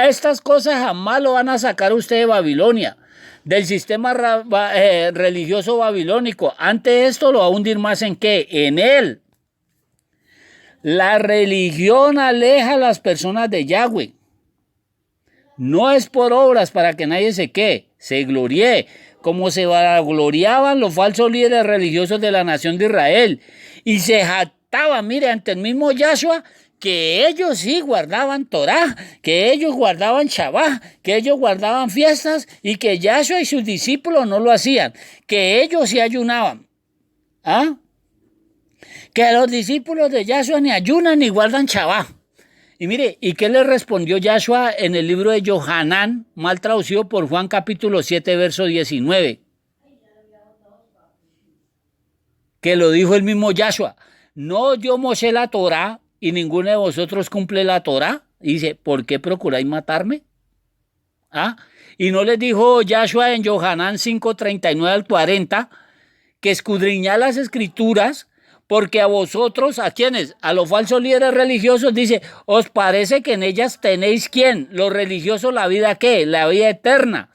estas cosas jamás lo van a sacar usted de Babilonia, del sistema religioso babilónico. Ante esto lo va a hundir más en ¿qué? En él. La religión aleja a las personas de Yahweh. No es por obras para que nadie se gloríe, como se gloriaban los falsos líderes religiosos de la nación de Israel. Y se jactaban, mire, ante el mismo Yahshua, que ellos sí guardaban Torá, que ellos guardaban Shabbat, que ellos guardaban fiestas y que Yahshua y sus discípulos no lo hacían, que ellos sí ayunaban. ¿Ah? Que los discípulos de Yahshua ni ayunan ni guardan Shabbat. Y mire, ¿y qué le respondió Yahshua en el libro de Yohanan, mal traducido por Juan capítulo 7, verso 19? Que lo dijo el mismo Yahshua. No dio Moshe la Torá y ninguno de vosotros cumple la Torá. Y dice, ¿por qué procuráis matarme? ¿Ah? Y no les dijo Yahshua en Yohanan 5, 39 al 40, que escudriñad las escrituras, porque a vosotros, ¿a quiénes? A los falsos líderes religiosos, dice, ¿os parece que en ellas tenéis quién? Los religiosos, la vida ¿qué? La vida eterna.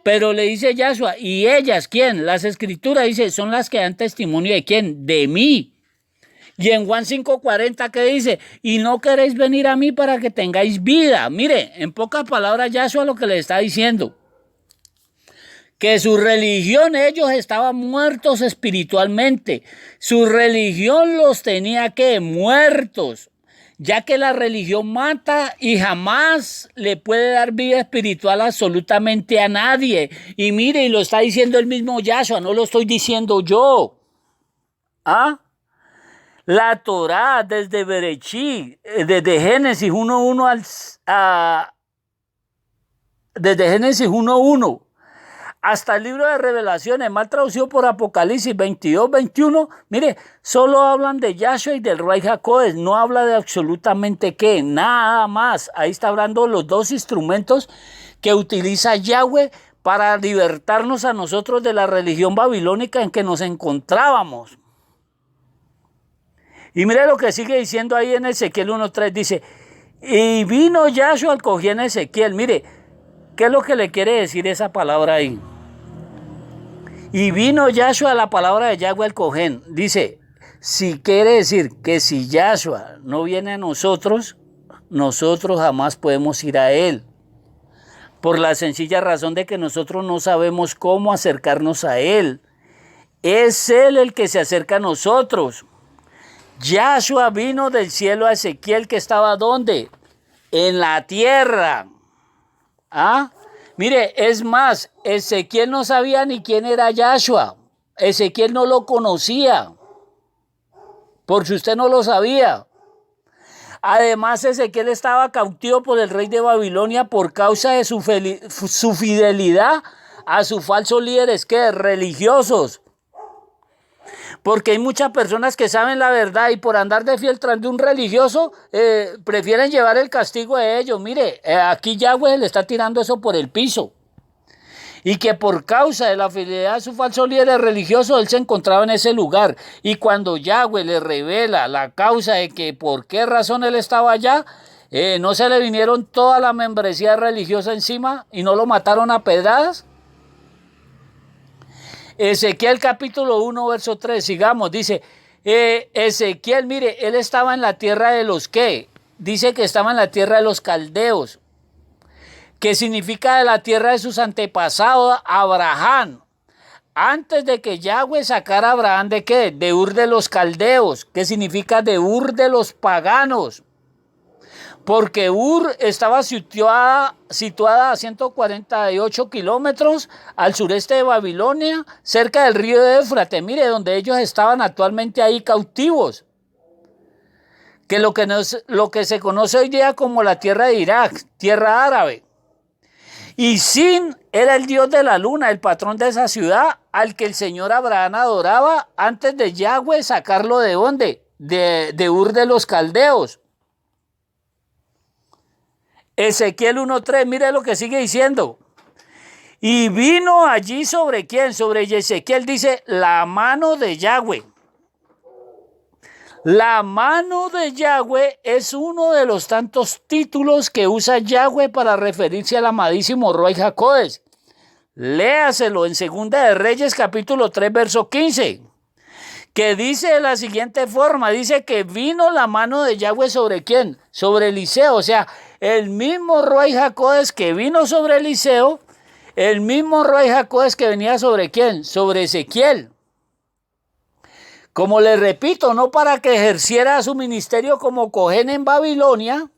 Pero le dice Yahshua, ¿y ellas quién? Las escrituras, dice, son las que dan testimonio de quién? De mí. Y en Juan 5:40, ¿qué dice? Y no queréis venir a mí para que tengáis vida. Mire, en pocas palabras, Yahshua lo que le está diciendo. Que su religión, ellos estaban muertos espiritualmente. Su religión los tenía que muertos, ya que la religión mata y jamás le puede dar vida espiritual absolutamente a nadie. Y mire, y lo está diciendo el mismo Yahshua, no lo estoy diciendo yo. ¿Ah? La Torá desde Berechí, desde Génesis 1.1 desde Génesis 1.1 hasta el libro de Revelaciones, mal traducido por Apocalipsis 22, 21, mire, solo hablan de Yahshua y del Ruach HaKodesh, no habla de absolutamente qué, nada más. Ahí está hablando los dos instrumentos que utiliza Yahweh para libertarnos a nosotros de la religión babilónica en que nos encontrábamos. Y mire lo que sigue diciendo ahí en Ezequiel 1.3, dice, y vino Yahshua al Cojén en Ezequiel. Mire, ¿qué es lo que le quiere decir esa palabra ahí? Y vino Yahshua a la palabra de Yahweh al Cojén. Dice, si quiere decir que si Yahshua no viene a nosotros, nosotros jamás podemos ir a él. Por la sencilla razón de que nosotros no sabemos cómo acercarnos a él. Es él el que se acerca a nosotros. Yahshua vino del cielo a Ezequiel, que estaba ¿dónde? En la tierra. ¿Ah? Mire, es más, Ezequiel no sabía ni quién era Yahshua. Ezequiel no lo conocía. Por si usted no lo sabía. Además, Ezequiel estaba cautivo por el rey de Babilonia por causa de su fidelidad a sus falsos líderes, ¿qué? Religiosos. Porque hay muchas personas que saben la verdad y por andar de fiel tras de un religioso prefieren llevar el castigo de ellos. Mire, aquí Yahweh le está tirando eso por el piso. Y que por causa de la fidelidad de su falso líder religioso, él se encontraba en ese lugar. Y cuando Yahweh le revela la causa de que por qué razón él estaba allá, no se le vinieron toda la membresía religiosa encima y no lo mataron a pedradas. Ezequiel capítulo 1, verso 3, sigamos, dice, Ezequiel, mire, él estaba en la tierra de los ¿qué? Dice que estaba en la tierra de los caldeos, que significa de la tierra de sus antepasados, Abraham, antes de que Yahweh sacara a Abraham ¿de qué? De Ur de los caldeos, que significa de Ur de los paganos. Porque Ur estaba situada a 148 kilómetros al sureste de Babilonia, cerca del río de Éufrates, mire, donde ellos estaban actualmente ahí cautivos. Que lo que se conoce hoy día como la tierra de Irak, tierra árabe. Y Sin era el dios de la luna, el patrón de esa ciudad, al que el señor Abraham adoraba antes de Yahweh sacarlo de ¿dónde? De Ur de los caldeos. Ezequiel 1.3, mire lo que sigue diciendo. Y vino allí sobre quién, sobre Ezequiel, dice, la mano de Yahweh. La mano de Yahweh es uno de los tantos títulos que usa Yahweh para referirse al amadísimo Ruach HaKodesh. Léaselo en Segunda de Reyes, capítulo 3, verso 15. Que dice de la siguiente forma, dice que vino la mano de Yahweh sobre quién, sobre Eliseo, o sea, el mismo Ruach HaKodesh que vino sobre Eliseo, el mismo Ruach HaKodesh que venía sobre quién, sobre Ezequiel. Como le repito, no para que ejerciera su ministerio como Cojén en Babilonia,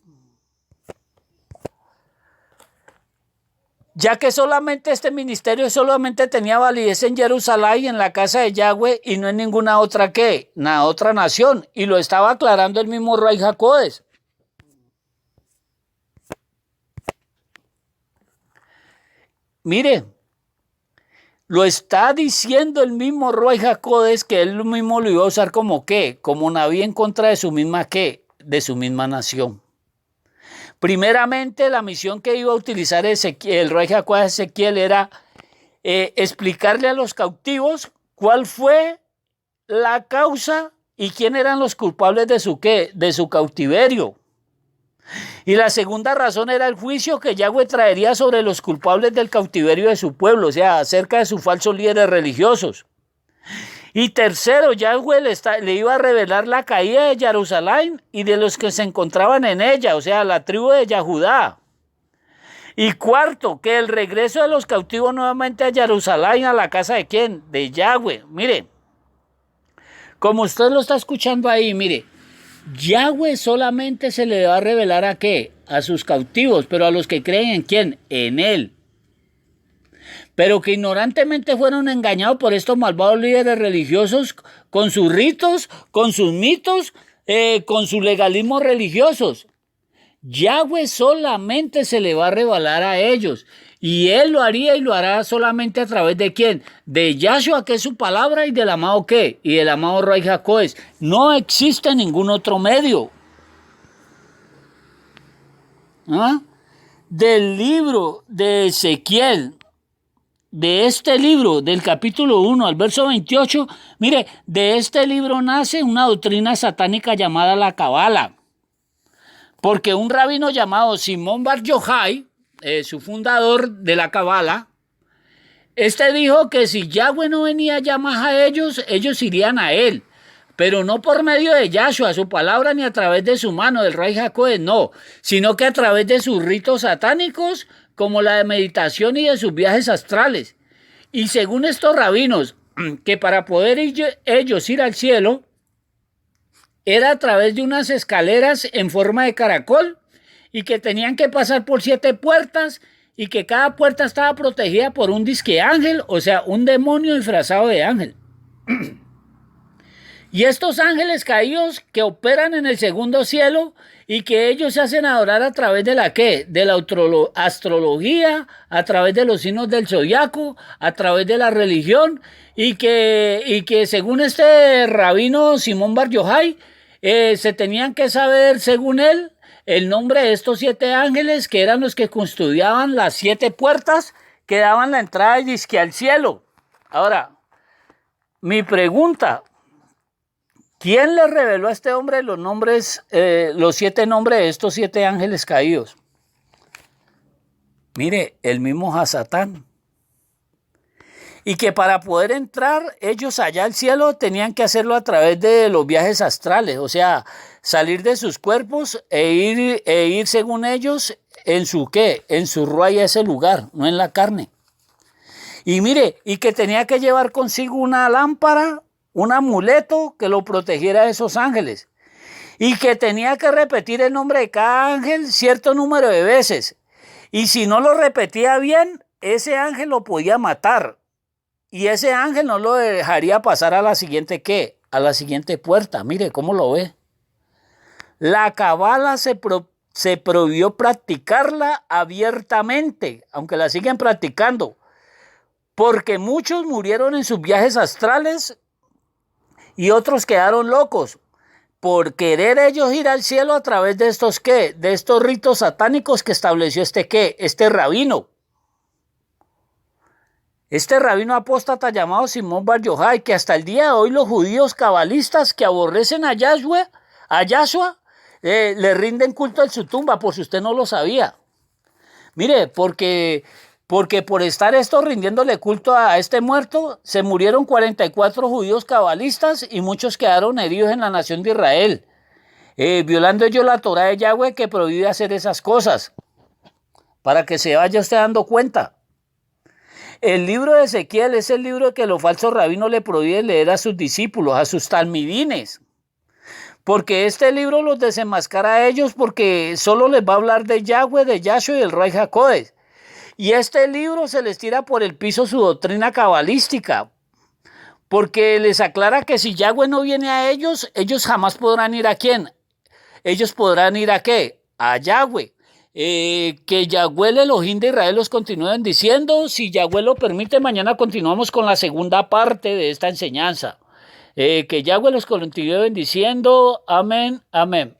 ya que solamente este ministerio solamente tenía validez en Jerusalén y en la casa de Yahweh y no en ninguna otra ¿qué? Otra nación. Y lo estaba aclarando el mismo Ruach HaKodesh. Mire, lo está diciendo el mismo Ruach HaKodesh que él mismo lo iba a usar como ¿qué? Como naví en contra de su misma ¿qué? De su misma nación. Primeramente, la misión que iba a utilizar el Ruach HaKodesh Ezequiel era explicarle a los cautivos cuál fue la causa y quién eran los culpables de su ¿qué? De su cautiverio. Y la segunda razón era el juicio que Yahweh traería sobre los culpables del cautiverio de su pueblo, o sea, acerca de sus falsos líderes religiosos. Y tercero, Yahweh le iba a revelar la caída de Jerusalén y de los que se encontraban en ella, o sea, la tribu de Yahudá. Y cuarto, que el regreso de los cautivos nuevamente a Jerusalén, a la casa de ¿quién? De Yahweh. Mire, como usted lo está escuchando ahí, mire, Yahweh solamente se le va a revelar ¿a qué? A sus cautivos, pero a los que creen ¿en quién? En él. Pero que ignorantemente fueron engañados por estos malvados líderes religiosos con sus ritos, con sus mitos, con sus legalismos religiosos. Yahweh solamente se le va a revelar a ellos. Y él lo haría y lo hará solamente a través de quién? De Yahshua, que es su palabra, y del amado qué? Y del amado Rey Jacoes. No existe ningún otro medio. ¿Ah? Del libro de Ezequiel, de este libro, del capítulo 1 al verso 28, mire, de este libro nace una doctrina satánica llamada la Cabala. Porque un rabino llamado Simón Bar Yochai, su fundador de la Cabala, este dijo que si Yahweh no venía ya más a ellos, ellos irían a él. Pero no por medio de Yahshua, su palabra, ni a través de su mano, del Rey Jacob, no, sino que a través de sus ritos satánicos, como la de meditación y de sus viajes astrales. Y según estos rabinos, que para poder ellos ir al cielo, era a través de unas escaleras en forma de caracol y que tenían que pasar por 7 puertas y que cada puerta estaba protegida por un disque ángel, o sea, un demonio disfrazado de ángel. Y estos ángeles caídos que operan en el segundo cielo y que ellos se hacen adorar a través de la ¿qué? De la astrología, a través de los signos del zodiaco, a través de la religión y que según este rabino Simón Bar Yochai, se tenían que saber, según él, el nombre de estos 7 ángeles que eran los que custodiaban las 7 puertas que daban la entrada y disque al cielo. Ahora, mi pregunta, ¿quién le reveló a este hombre los nombres, los 7 nombres de estos 7 ángeles caídos? Mire, el mismo Hasatán. Y que para poder entrar ellos allá al cielo tenían que hacerlo a través de los viajes astrales, o sea, salir de sus cuerpos e ir según ellos en su ¿qué? En su ruaya, ese lugar, no en la carne. Y mire, y que tenía que llevar consigo una lámpara, un amuleto que lo protegiera de esos ángeles. Y que tenía que repetir el nombre de cada ángel cierto número de veces. Y si no lo repetía bien, ese ángel lo podía matar. Y ese ángel no lo dejaría pasar a la siguiente ¿qué? A la siguiente puerta. Mire cómo lo ve. La Cabala se prohibió practicarla abiertamente, aunque la siguen practicando, porque muchos murieron en sus viajes astrales y otros quedaron locos por querer ellos ir al cielo a través de estos ¿qué? De estos ritos satánicos que estableció este ¿qué? Este rabino. Este rabino apóstata llamado Simón Bar Yochai, que hasta el día de hoy los judíos cabalistas que aborrecen a Yahshua, le rinden culto en su tumba, por si usted no lo sabía. Mire, porque por estar esto rindiéndole culto a este muerto, se murieron 44 judíos cabalistas y muchos quedaron heridos en la nación de Israel, violando ellos la Torá de Yahweh que prohíbe hacer esas cosas, para que se vaya usted dando cuenta. El libro de Ezequiel es el libro que los falsos rabinos le prohíben leer a sus discípulos, a sus talmidines. Porque este libro los desenmascara a ellos porque solo les va a hablar de Yahweh, de Yahshua y del Rey Jacob. Y este libro se les tira por el piso su doctrina cabalística. Porque les aclara que si Yahweh no viene a ellos, ellos jamás podrán ir a ¿quién? Ellos podrán ir a ¿qué? A Yahweh. Que Yahweh el Elohim de Israel los continúen diciendo. Si Yahweh lo permite, mañana continuamos con la segunda parte de esta enseñanza. Que Yahweh los continúe bendiciendo. Amén, amén.